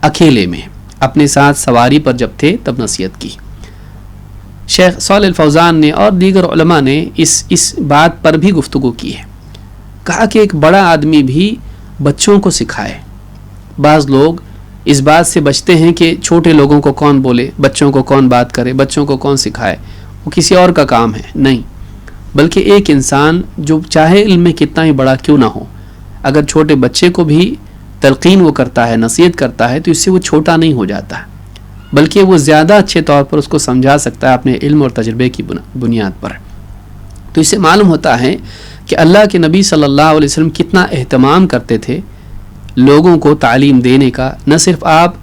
A: اکیلے میں، اپنے ساتھ سواری پر جب تھے تب نصیحت کی. شیخ صالح الفوزان نے اور دیگر علماء نے اس بات پر بھی گفتگو کی ہے. کہا کہ ایک بڑا آدمی بھی بچوں کو سکھائے. بعض لوگ اس بات سے بچتے ہیں کہ چھوٹے لوگوں کو کون بولے، بچوں کو کون بات کرے، بچوں کو کون سکھائے، وہ کسی اور کا کام ہے. نہیں، بلکہ ایک انسان جو چاہے علم میں کتنا ہی بڑا کیوں نہ ہو، اگر چھوٹے بچے کو بھی تلقین وہ کرتا ہے، نصیحت کرتا ہے، تو اس سے وہ چھوٹا نہیں ہو جاتا، بلکہ وہ زیادہ اچھے طور پر اس کو سمجھا سکتا ہے اپنے علم اور تجربے کی بنیاد پر. تو اس سے معلوم ہوتا ہے کہ اللہ کے نبی صلی اللہ علیہ وسلم کتنا اہتمام کرتے تھے لوگوں کو تعلیم دینے کا. نہ صرف آپ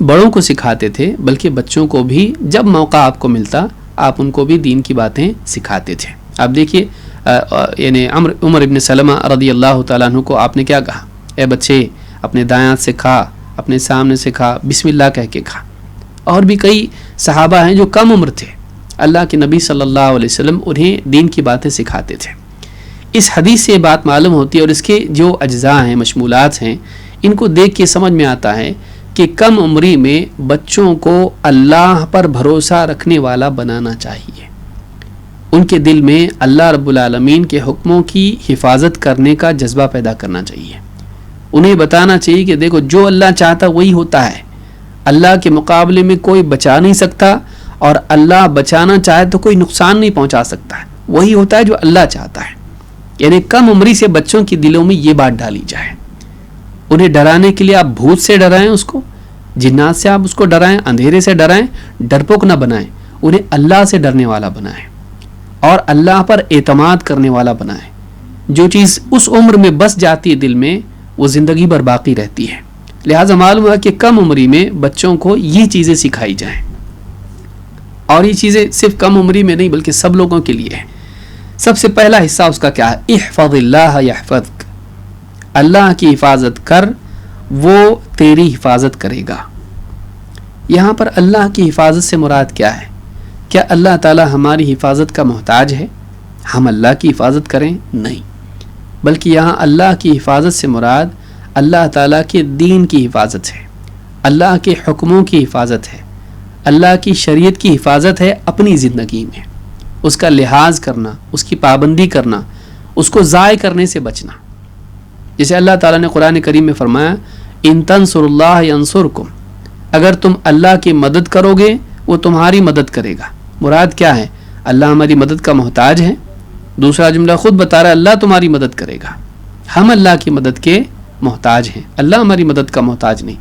A: بڑوں کو سکھاتے تھے بلکہ بچوں کو بھی جب موقع آپ کو ملتا آپ ان کو بھی دین کی باتیں سکھاتے تھے. آپ دیکھیے یعنی عمر ابن سلمہ رضی اللہ تعالیٰ عنہ کو آپ نے کیا کہا؟ اے بچے اپنے دائیں سے کھا، اپنے سامنے سے کھا، بسم اللہ کہہ کے کھا. اور بھی کئی صحابہ ہیں جو کم عمر تھے، اللہ کے نبی صلی اللہ علیہ وسلم انہیں دین کی باتیں سکھاتے تھے. اس حدیث سے یہ بات معلوم ہوتی ہے اور اس کے جو اجزاء ہیں، مشمولات ہیں، ان کو دیکھ کے سمجھ میں آتا ہے کہ کم عمری میں بچوں کو اللہ پر بھروسہ رکھنے والا بنانا چاہیے. ان کے دل میں اللہ رب العالمین کے حکموں کی حفاظت کرنے کا جذبہ پیدا کرنا چاہیے. انہیں بتانا چاہیے کہ دیکھو جو اللہ چاہتا وہی ہوتا ہے، اللہ کے مقابلے میں کوئی بچا نہیں سکتا، اور اللہ بچانا چاہے تو کوئی نقصان نہیں پہنچا سکتا ہے. وہی ہوتا ہے جو اللہ چاہتا ہے. یعنی کم عمری سے بچوں کے دلوں میں یہ بات ڈالی جائے. انہیں ڈرانے کے لیے آپ بھوت سے ڈرائیں، اس کو جنات سے آپ اس کو ڈرائیں، اندھیرے سے ڈرائیں، ڈرپوک نہ بنائیں. انہیں اللہ سے ڈرنے والا بنائیں اور اللہ پر اعتماد کرنے والا بنائیں. جو چیز اس عمر میں بس جاتی ہے دل میں وہ زندگی بھر باقی رہتی ہے. لہٰذا معلوم ہوا کہ کم عمری میں بچوں کو یہ چیزیں سکھائی جائیں. اور یہ چیزیں صرف کم عمری میں نہیں بلکہ سب لوگوں کے لیے ہے. سب سے پہلا حصہ اس کا کیا ہے؟ احفظ اللہ یحفظک. اللہ کی حفاظت کر، وہ تیری حفاظت کرے گا. یہاں پر اللہ کی حفاظت سے مراد کیا ہے؟ کیا اللہ تعالی ہماری حفاظت کا محتاج ہے؟ ہم اللہ کی حفاظت کریں؟ نہیں، بلکہ یہاں اللہ کی حفاظت سے مراد اللہ تعالیٰ کے دین کی حفاظت ہے، اللہ کے حکموں کی حفاظت ہے، اللہ کی شریعت کی حفاظت ہے. اپنی زندگی میں اس کا لحاظ کرنا، اس کی پابندی کرنا، اس کو ضائع کرنے سے بچنا. جیسے اللہ تعالیٰ نے قرآن کریم میں فرمایا ان تنصر اللہ ینصرکم، اگر تم اللہ کی مدد کرو گے وہ تمہاری مدد کرے گا. مراد کیا ہے؟ اللہ ہماری مدد کا محتاج ہے. دوسرا جملہ خود بتا رہا ہے اللہ تمہاری مدد کرے گا. ہم اللہ کی مدد کے محتاج ہیں، اللہ ہماری مدد کا محتاج نہیں.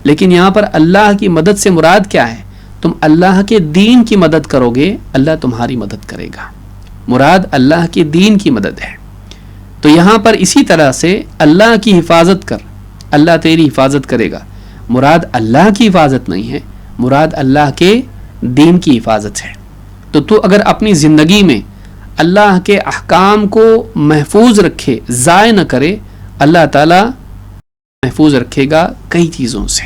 A: لیکن یہاں پر اللہ کی مدد سے مراد کیا ہے؟ تم اللہ کے دین کی مدد کرو گے اللہ تمہاری مدد کرے گا. مراد اللہ کے دین کی مدد ہے. تو یہاں پر اسی طرح سے اللہ کی حفاظت کر، اللہ تیری حفاظت کرے گا. مراد اللہ کی حفاظت نہیں ہے، مراد اللہ کے دین کی حفاظت ہے. تو اگر اپنی زندگی میں اللہ کے احکام کو محفوظ رکھے، ضائع نہ کرے، اللہ تعالیٰ محفوظ رکھے گا کئی چیزوں سے،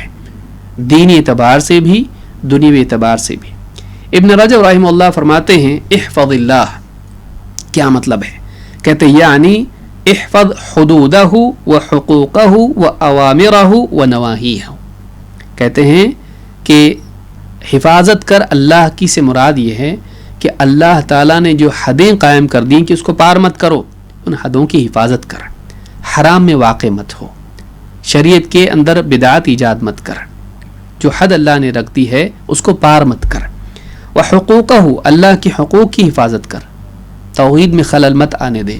A: دینی اعتبار سے بھی، دنیاوی اعتبار سے بھی. ابن رجب رحمہ اللہ فرماتے ہیں احفظ اللہ کیا مطلب ہے؟ کہتے یعنی احفظ حدودہ و حقوقہ و اوامرہ و نواہیہ. کہتے ہیں کہ حفاظت کر اللہ کی سے مراد یہ ہے کہ اللہ تعالیٰ نے جو حدیں قائم کر دیں کہ اس کو پار مت کرو، ان حدوں کی حفاظت کر. حرام میں واقع مت ہو، شریعت کے اندر بدعات ایجاد مت کر. جو حد اللہ نے رکھ دی ہے اس کو پار مت کر. وحقوقہ، اللہ کے حقوق کی حفاظت کر، توحید میں خلل مت آنے دے.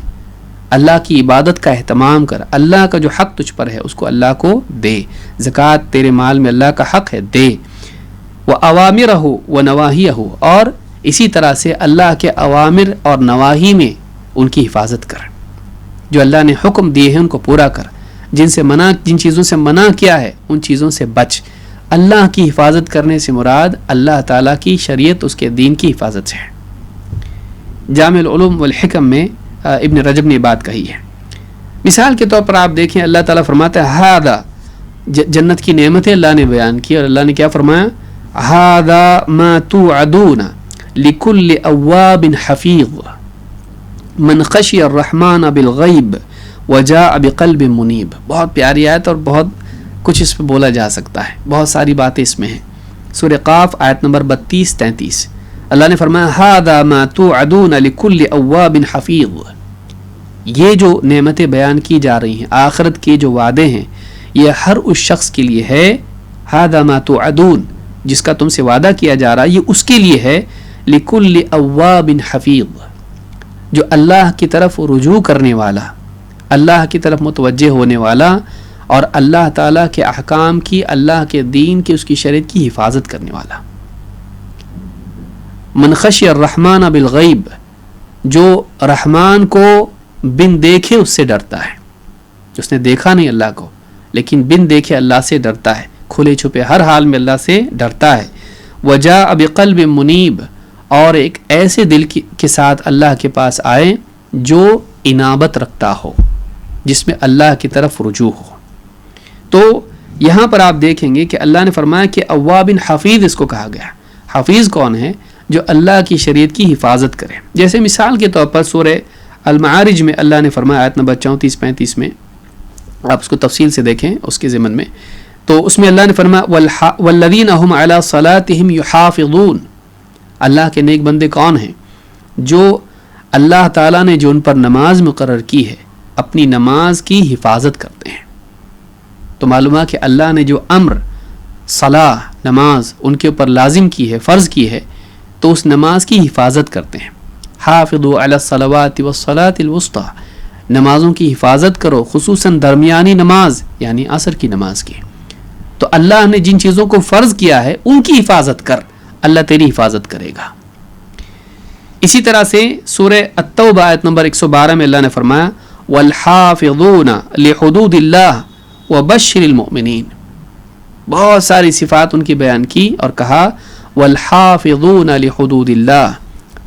A: اللہ کی عبادت کا اہتمام کر، اللہ کا جو حق تجھ پر ہے اس کو اللہ کو دے. زکوٰۃ تیرے مال میں اللہ کا حق ہے، دے. وَأَوَامِرَهُ وَنَوَاهِيَهُ، اور اسی طرح سے اللہ کے اوامر اور نواہی میں ان کی حفاظت کر. جو اللہ نے حکم دیے ہیں ان کو پورا کر، جن چیزوں سے منع کیا ہے ان چیزوں سے بچ. اللہ کی حفاظت کرنے سے مراد اللہ تعالیٰ کی شریعت، اس کے دین کی حفاظت ہے. جامع العلوم والحکم میں ابن رجب نے بات کہی ہے. مثال کے طور پر آپ دیکھیں اللہ تعالیٰ فرماتا ہے ہذا، جنت کی نعمتیں اللہ نے بیان کی اور اللہ نے کیا فرمایا؟ ہذا ما توعدون لکل اواب حفیظ من خشی الرحمن بالغیب وجاء بقلب منیب. بہت پیاری آیت اور بہت کچھ اس پہ بولا جا سکتا ہے، بہت ساری باتیں اس میں ہیں. سورہ قاف آیت نمبر 32-33 اللہ نے فرمایا ھذا ما توعدون لکل اواب حفیظ. یہ جو نعمتیں بیان کی جا رہی ہیں، آخرت کے جو وعدے ہیں، یہ ہر اس شخص کے لیے ہے. ھذا ما توعدون، جس کا تم سے وعدہ کیا جا رہا ہے یہ اس کے لیے ہے. لکل اواب حفیظ، جو اللہ کی طرف رجوع کرنے والا، اللہ کی طرف متوجہ ہونے والا اور اللہ تعالیٰ کے احکام کی، اللہ کے دین کی، اس کی شریعت کی حفاظت کرنے والا. من خشی الرحمن بالغیب، جو رحمان کو بن دیکھے اس سے ڈرتا ہے. اس نے دیکھا نہیں اللہ کو, لیکن بن دیکھے اللہ سے ڈرتا ہے, کھلے چھپے ہر حال میں اللہ سے ڈرتا ہے. وجاء بقلب منیب, اور ایک ایسے دل کے ساتھ اللہ کے پاس آئے جو انابت رکھتا ہو, جس میں اللہ کی طرف رجوع ہو. تو یہاں پر آپ دیکھیں گے کہ اللہ نے فرمایا کہ اوابن حفیظ اس کو کہا گیا. حفیظ کون ہے؟ جو اللہ کی شریعت کی حفاظت کرے. جیسے مثال کے طور پر سورہ المعارج میں اللہ نے فرمایا آیت نمبر 34-35 میں, آپ اس کو تفصیل سے دیکھیں اس کے ضمن میں, تو اس میں اللہ نے فرمایا والذین هم علی صلاتهم یحافظون, اللہ کے نیک بندے کون ہیں؟ جو اللہ تعالیٰ نے جو ان پر نماز مقرر کی ہے اپنی نماز کی حفاظت کرتے ہیں. تو معلوم ہے کہ اللہ نے جو امر صلاح نماز ان کے اوپر لازم کی ہے, فرض کی ہے, تو اس نماز کی حفاظت کرتے ہیں. حافظوا علی الصلوات والصلاۃ الوسطی, نمازوں کی حفاظت کرو, خصوصاً درمیانی نماز یعنی عصر کی نماز کی. تو اللہ نے جن چیزوں کو فرض کیا ہے ان کی حفاظت کر, اللہ تیری حفاظت کرے گا. اسی طرح سے سورہ التوبہ آیت نمبر 112 میں اللہ نے فرمایا والحافظون لحدود اللہ وبشر المؤمنین. بہت ساری صفات ان کی بیان کی اور کہا والحافظون لحدود اللہ,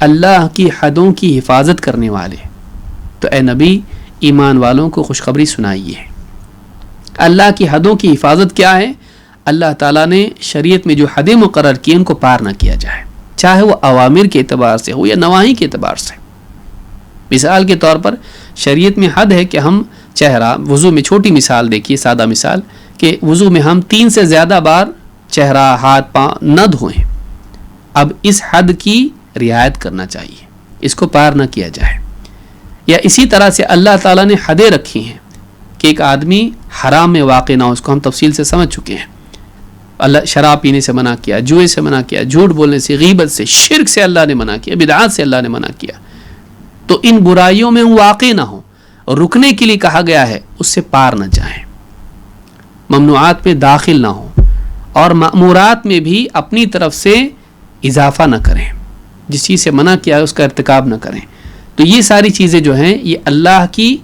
A: اللہ کی حدوں کی حفاظت کرنے والے. تو اے نبی ایمان والوں کو خوشخبری سنائیے. اللہ کی حدوں کی حفاظت کیا ہے؟ اللہ تعالیٰ نے شریعت میں جو حدیں مقرر کی ان کو پار نہ کیا جائے, چاہے وہ اوامر کے اعتبار سے ہو یا نواہی کے اعتبار سے. مثال کے طور پر شریعت میں حد ہے کہ ہم چہرہ, وضو میں چھوٹی مثال دیکھیے, سادہ مثال, کہ وضو میں ہم 3 سے زیادہ بار چہرہ ہاتھ پاؤں نہ دھوئیں. اب اس حد کی رعایت کرنا چاہیے, اس کو پار نہ کیا جائے. یا اسی طرح سے اللہ تعالیٰ نے حدیں رکھی ہیں کہ ایک آدمی حرام میں واقع نہ ہو, اس کو ہم تفصیل سے سمجھ چکے ہیں. اللہ شراب پینے سے منع کیا, جوئے سے منع کیا, جھوٹ بولنے سے, غیبت سے, شرک سے اللہ نے منع کیا, بدعات سے اللہ نے منع کیا. تو ان برائیوں میں واقع نہ ہو, رکنے کے لیے کہا گیا ہے, اس سے پار نہ جائیں, ممنوعات میں داخل نہ ہوں, اور مأمورات میں بھی اپنی طرف سے اضافہ نہ کریں, جس چیز سے منع کیا ہے اس کا ارتکاب نہ کریں. تو یہ ساری چیزیں جو ہیں یہ اللہ کی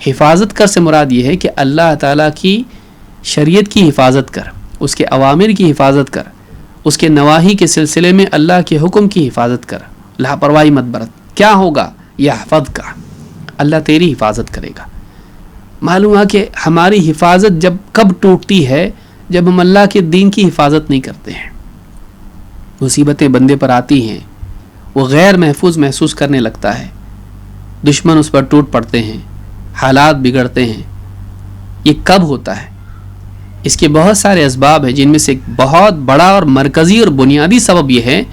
A: حفاظت کر سے مراد یہ ہے کہ اللہ تعالیٰ کی شریعت کی حفاظت کر, اس کے اوامر کی حفاظت کر, اس کے نواہی کے سلسلے میں اللہ کے حکم کی حفاظت کر, لاپرواہی مت برت. کیا ہوگا؟ یحفظ کا, اللہ تیری حفاظت کرے گا. معلوم ہے کہ ہماری حفاظت جب کب ٹوٹتی ہے؟ جب ہم اللہ کے دین کی حفاظت نہیں کرتے ہیں. مصیبتیں بندے پر آتی ہیں, وہ غیر محفوظ محسوس کرنے لگتا ہے, دشمن اس پر ٹوٹ پڑتے ہیں, حالات بگڑتے ہیں. یہ کب ہوتا ہے؟ اس کے بہت سارے اسباب ہیں, جن میں سے ایک بہت بڑا اور مرکزی اور بنیادی سبب یہ ہے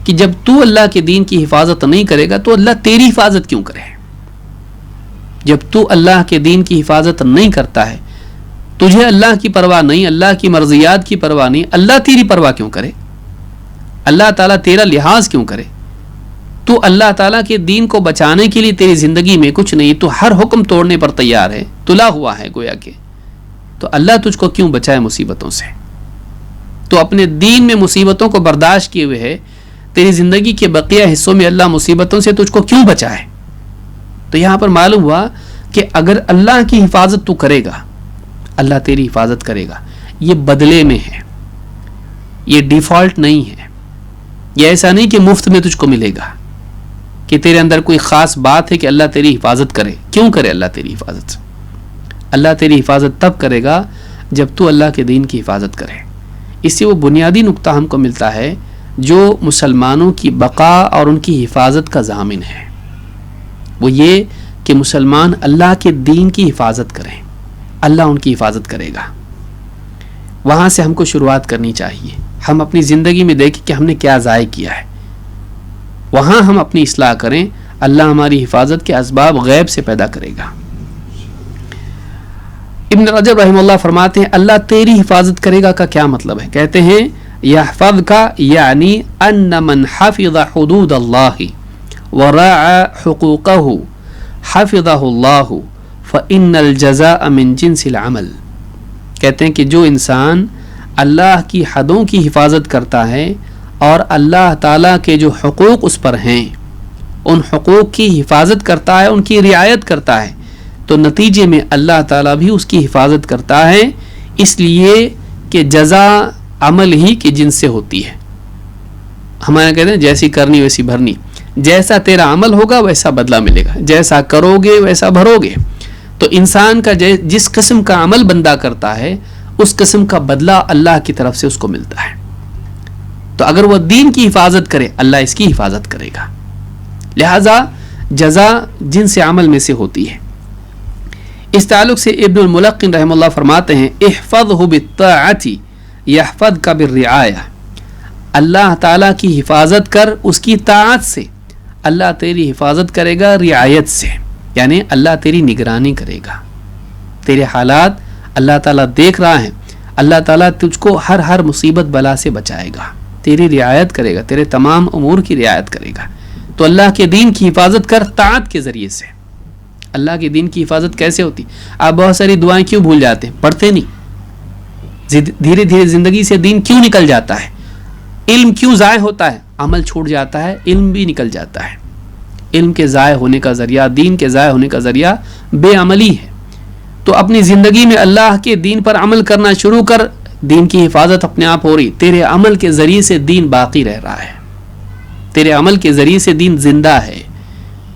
A: کہ جب تو اللہ کے دین کی حفاظت نہیں کرے گا تو اللہ تیری حفاظت کیوں کرے؟ جب تو اللہ کے دین کی حفاظت نہیں کرتا ہے, تجھے اللہ کی پرواہ نہیں, اللہ کی مرضیات کی پرواہ نہیں, اللہ تیری پرواہ کیوں کرے؟ اللہ تعالیٰ تیرا لحاظ کیوں کرے؟ تو اللہ تعالیٰ کے دین کو بچانے کے لیے تیری زندگی میں کچھ نہیں, تو ہر حکم توڑنے پر تیار ہے, تلا ہوا ہے گویا کہ. تو اللہ تجھ کو کیوں بچائے مصیبتوں سے؟ تو اپنے دین میں مصیبتوں کو برداشت کیے ہوئے ہے, تیری زندگی کے بقیہ حصوں میں اللہ مصیبتوں سے تجھ کو کیوں بچائے؟ تو یہاں پر معلوم ہوا کہ اگر اللہ کی حفاظت تو کرے گا, اللہ تیری حفاظت کرے گا. یہ بدلے میں ہے, یہ ڈیفالٹ نہیں ہے. یہ ایسا نہیں کہ مفت میں تجھ کو ملے گا, کہ تیرے اندر کوئی خاص بات ہے کہ اللہ تیری حفاظت کرے. کیوں کرے اللہ تیری حفاظت؟ اللہ تیری حفاظت تب کرے گا جب تو اللہ کے دین کی حفاظت کرے. اس سے وہ بنیادی نقطہ ہم کو ملتا ہے جو مسلمانوں کی بقا اور ان کی حفاظت کا ضامن ہے. وہ یہ کہ مسلمان اللہ کے دین کی حفاظت کریں, اللہ ان کی حفاظت کرے گا. وہاں سے ہم کو شروعات کرنی چاہیے. ہم اپنی زندگی میں دیکھیں کہ ہم نے کیا ضائع کیا ہے, وہاں ہم اپنی اصلاح کریں. اللہ ہماری حفاظت کے اسباب غیب سے پیدا کرے گا. ابن رجب رحمہ اللہ فرماتے ہیں اللہ تیری حفاظت کرے گا کا کیا مطلب ہے؟ کہتے ہیں یحفظ کا یعنی ان من حفظ حدود اللہ وراعى حقوقه حفظه اللہ فإن الجزاء من جنس العمل. کہتے ہیں کہ جو انسان اللہ کی حدوں کی حفاظت کرتا ہے اور اللہ تعالیٰ کے جو حقوق اس پر ہیں ان حقوق کی حفاظت کرتا ہے, ان کی رعایت کرتا ہے, تو نتیجے میں اللہ تعالیٰ بھی اس کی حفاظت کرتا ہے, اس لیے کہ جزا عمل ہی کے جنس سے ہوتی ہے. ہمارے کہتے ہیں جیسی کرنی ویسی بھرنی, جیسا تیرا عمل ہوگا ویسا بدلہ ملے گا, جیسا کرو گے ویسا بھرو گے. تو انسان کا جس قسم کا عمل بندہ کرتا ہے اس قسم کا بدلہ اللہ کی طرف سے اس کو ملتا ہے. تو اگر وہ دین کی حفاظت کرے اللہ اس کی حفاظت کرے گا. لہذا جزا جنس عمل میں سے ہوتی ہے. اس تعلق سے ابن الملقن رحمہ اللہ فرماتے ہیں احفظہ بالطاعۃ یحفظک بالرعایہ, اللہ تعالیٰ کی حفاظت کر اس کی طاعت سے, اللہ تیری حفاظت کرے گا رعایت سے, یعنی اللہ تیری نگرانی کرے گا, تیرے حالات اللہ تعالیٰ دیکھ رہا ہے, اللہ تعالیٰ تجھ کو ہر مصیبت بلا سے بچائے گا, تیری رعایت کرے گا, تیرے تمام امور کی رعایت کرے گا. تو اللہ کے دین کی حفاظت کر طاعت کے ذریعے سے. اللہ کے دین کی حفاظت کیسے ہوتی؟ آپ بہت ساری دعائیں کیوں بھول جاتے ہیں, پڑھتے نہیں, دھیرے دھیرے زندگی سے دین کیوں نکل جاتا ہے, علم کیوں ضائع ہوتا ہے, عمل چھوٹ جاتا ہے, علم بھی نکل جاتا ہے. علم کے ضائع ہونے کا ذریعہ, دین کے ضائع ہونے کا ذریعہ بے عملی ہے. تو اپنی زندگی میں اللہ کے دین پر عمل کرنا شروع کر, دین کی حفاظت اپنے آپ ہو رہی, تیرے عمل کے ذریعے سے دین باقی رہ رہا ہے, تیرے عمل کے ذریعے سے دین زندہ ہے.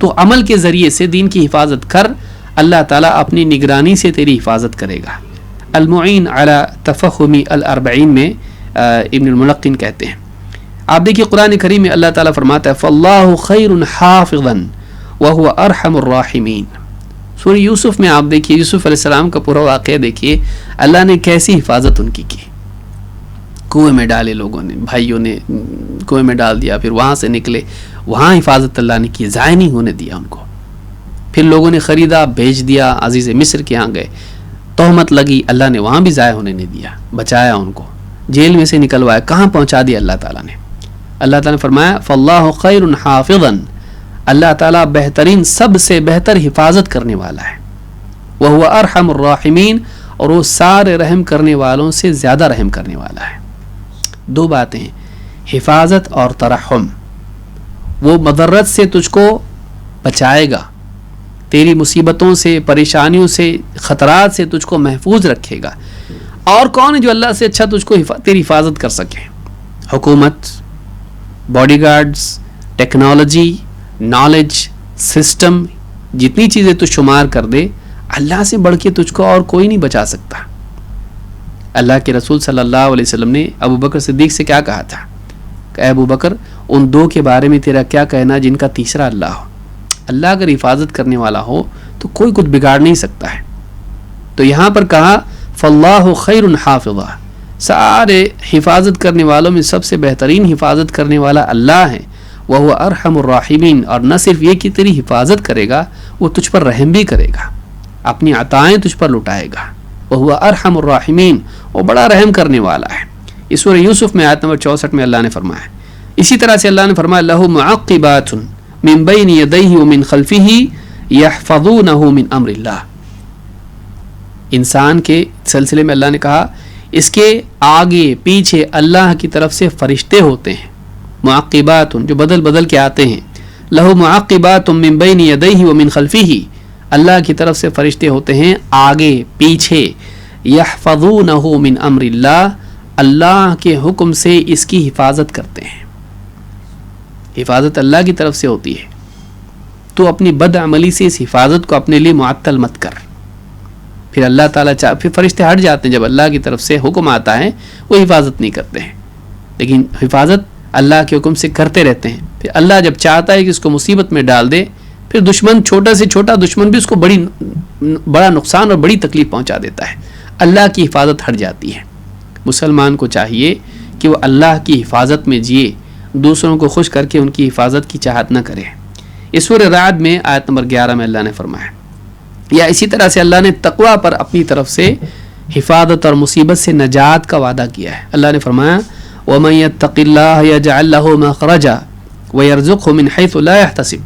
A: تو عمل کے ذریعے سے دین کی حفاظت کر, اللہ تعالیٰ اپنی نگرانی سے تیری حفاظت کرے گا. المعین علی تفہم الاربعین میں ابن الملقن کہتے ہیں, آپ دیکھیے قرآن کریم میں اللہ تعالیٰ فرماتا ہے فاللہ خیر حافظا وہو ارحم الراحمین. سورہ یوسف میں آپ دیکھیے یوسف علیہ السلام کا پورا واقعہ دیکھیے, اللہ نے کیسی حفاظت ان کی کنویں میں ڈالے, لوگوں نے, بھائیوں نے کنویں میں ڈال دیا, پھر وہاں سے نکلے, وہاں حفاظت اللہ نے کی, ضائع نہیں ہونے دیا ان کو. پھر لوگوں نے خریدا, بیچ دیا, عزیز مصر کے ہاں گئے, تہمت لگی, اللہ نے وہاں بھی ضائع ہونے نہیں دیا, بچایا ان کو, جیل میں سے نکلوایا, کہاں پہنچا دیا اللہ تعالیٰ نے. اللہ تعالیٰ نے فرمایا فاللہ خیر حافظا, اللہ تعالیٰ بہترین, سب سے بہتر حفاظت کرنے والا ہے. وہو ارحم الراحمین, اور وہ سارے رحم کرنے والوں سے زیادہ رحم کرنے والا ہے. دو باتیں, حفاظت اور ترحم. وہ مضرت سے تجھ کو بچائے گا, تیری مصیبتوں سے, پریشانیوں سے, خطرات سے تجھ کو محفوظ رکھے گا. اور کون ہے جو اللہ سے اچھا تجھ کو تیری حفاظت کر سکے؟ حکومت, body guards, technology, knowledge, system, جتنی چیزیں تو شمار کر دے, اللہ سے بڑھ کے تجھ کو اور کوئی نہیں بچا سکتا. اللہ کے رسول صلی اللہ علیہ وسلم نے ابو بکر صدیق سے کیا کہا تھا کہ اے ابو بکر, ان دو کے بارے میں تیرا کیا کہنا جن کا تیسرا اللہ ہو. اللہ اگر حفاظت کرنے والا ہو تو کوئی کچھ بگاڑ نہیں سکتا ہے. تو یہاں پر کہا فاللہ خیر حافظا, سارے حفاظت کرنے والوں میں سب سے بہترین حفاظت کرنے والا اللہ ہے. وہو ارحم الراحمین, اور نہ صرف یہ کہ تیری حفاظت کرے گا, وہ تجھ پر رحم بھی کرے گا, اپنی عطائیں تجھ پر لٹائے گا. وہو ارحم الراحمین, وہ بڑا رحم کرنے والا ہے. اس سورہ یوسف میں آیت نمبر 64 میں اللہ نے فرمایا. اسی طرح سے اللہ نے فرمایا لہ معقبات من بین یدیہ ومن خلفہ یحفظونہ من امر اللہ. انسان کے سلسلے میں اللہ نے کہا اس کے آگے پیچھے اللہ کی طرف سے فرشتے ہوتے ہیں, معقبات, جو بدل بدل کے آتے ہیں. لہ معقبات من بین یدیہ ومن خلفہ, اللہ کی طرف سے فرشتے ہوتے ہیں آگے پیچھے. یحفظونہ من امر اللہ, اللہ کے حکم سے اس کی حفاظت کرتے ہیں. حفاظت اللہ کی طرف سے ہوتی ہے. تو اپنی بد عملی سے اس حفاظت کو اپنے لیے معطل مت کر. پھر اللہ تعالیٰ پھر فرشتے ہٹ جاتے ہیں, جب اللہ کی طرف سے حکم آتا ہے وہ حفاظت نہیں کرتے ہیں, لیکن حفاظت اللہ کے حکم سے کرتے رہتے ہیں. پھر اللہ جب چاہتا ہے کہ اس کو مصیبت میں ڈال دے, پھر دشمن, چھوٹا سے چھوٹا دشمن بھی اس کو بڑا نقصان اور بڑی تکلیف پہنچا دیتا ہے. اللہ کی حفاظت ہٹ جاتی ہے. مسلمان کو چاہیے کہ وہ اللہ کی حفاظت میں جیے, دوسروں کو خوش کر کے ان کی حفاظت کی چاہت نہ کرے. اس سورہ رعد میں آیت نمبر 11 میں اللہ نے فرمایا. یا اسی طرح سے اللہ نے تقوی پر اپنی طرف سے حفاظت اور مصیبت سے نجات کا وعدہ کیا ہے. اللہ نے فرمایا وَمَن يَتَّقِ اللَّهَ يَجْعَلْ لَهُ مَخْرَجًا وَيَرْزُقْهُ مِنْ حَيْثُ لَا يَحْتَسِبُ.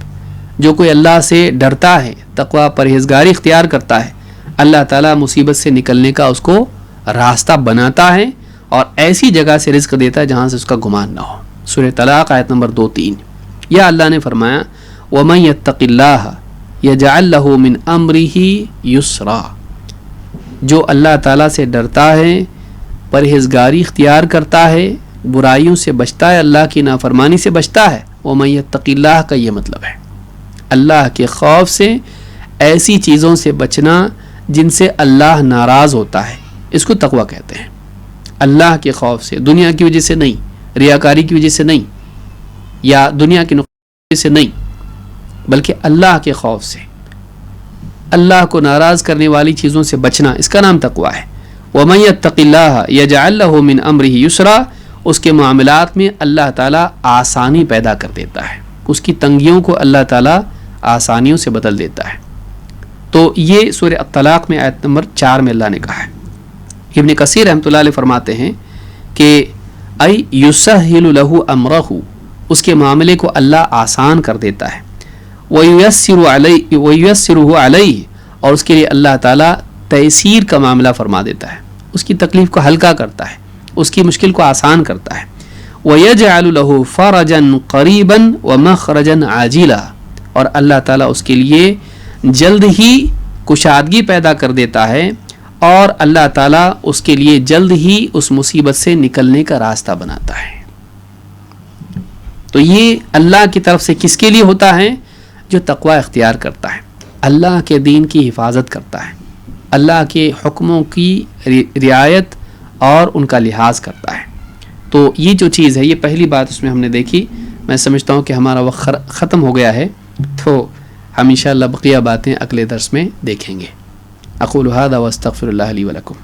A: جو کوئی اللہ سے ڈرتا ہے, تقوی پرہیزگاری اختیار کرتا ہے, اللہ تعالیٰ مصیبت سے نکلنے کا اس کو راستہ بناتا ہے اور ایسی جگہ سے رزق دیتا ہے جہاں سے اس کا گمان نہ ہو. سورہ طلاق آیت نمبر 2-3. یا اللہ نے فرمایا وَمَن يَتَّقِ اللَّهَ يَجْعَل لَّهُ مِنْ أَمْرِهِ يُسْرًا، جو اللہ تعالیٰ سے ڈرتا ہے، پرہیزگاری اختیار کرتا ہے، برائیوں سے بچتا ہے، اللہ کی نافرمانی سے بچتا ہے، وَمَن يَتَّقِ اللَّهَ کا یہ مطلب ہے اللہ کے خوف سے، ایسی چیزوں سے بچنا جن سے اللہ ناراض ہوتا ہے، اس کو تقویٰ کہتے ہیں۔ اللہ کے خوف سے، دنیا کی وجہ سے نہیں، ریاکاری کی وجہ سے نہیں، یا دنیا کی وجہ سے نہیں، بلکہ اللہ کے خوف سے، اللہ کو ناراض کرنے والی چیزوں سے بچنا، اس کا نام تقویٰ ہے۔ وَمَن يَتَّقِ اللَّهَ يَجْعَل لَّهُ مِنْ أَمْرِهِ يُسْرًا، اس کے معاملات میں اللہ تعالیٰ آسانی پیدا کر دیتا ہے، اس کی تنگیوں کو اللہ تعالیٰ آسانیوں سے بدل دیتا ہے۔ تو یہ سورہ الطلاق میں آیت نمبر 4 میں اللہ نے کہا ہے۔ ابن کثیر رحمۃ اللہ علیہ فرماتے ہیں کہ ای یسہل لہ امرہ، اس کے معاملے کو اللہ آسان کر دیتا ہے، ویسرہ علیہ، اور اس کے لیے اللہ تعالیٰ تیسیر کا معاملہ فرما دیتا ہے، اس کی تکلیف کو ہلکا کرتا ہے، اس کی مشکل کو آسان کرتا ہے۔ وَيَجْعَلُ لَهُ فَرَجًا قَرِيبًا وَمَخْرَجًا عَاجِلًا، اور اللہ تعالیٰ اس کے لیے جلد ہی کشادگی پیدا کر دیتا ہے، اور اللہ تعالیٰ اس کے لیے جلد ہی اس مصیبت سے نکلنے کا راستہ بناتا ہے۔ تو یہ اللہ کی طرف سے کس کے لیے ہوتا ہے؟ جو تقوی اختیار کرتا ہے، اللہ کے دین کی حفاظت کرتا ہے، اللہ کے حکموں کی رعایت اور ان کا لحاظ کرتا ہے۔ تو یہ جو چیز ہے، یہ پہلی بات اس میں ہم نے دیکھی۔ میں سمجھتا ہوں کہ ہمارا وقت ختم ہو گیا ہے، تو ہم انشاءاللہ بقیہ باتیں اگلے درس میں دیکھیں گے۔ اقول ھذا واستغفر اللہ لی ولکم۔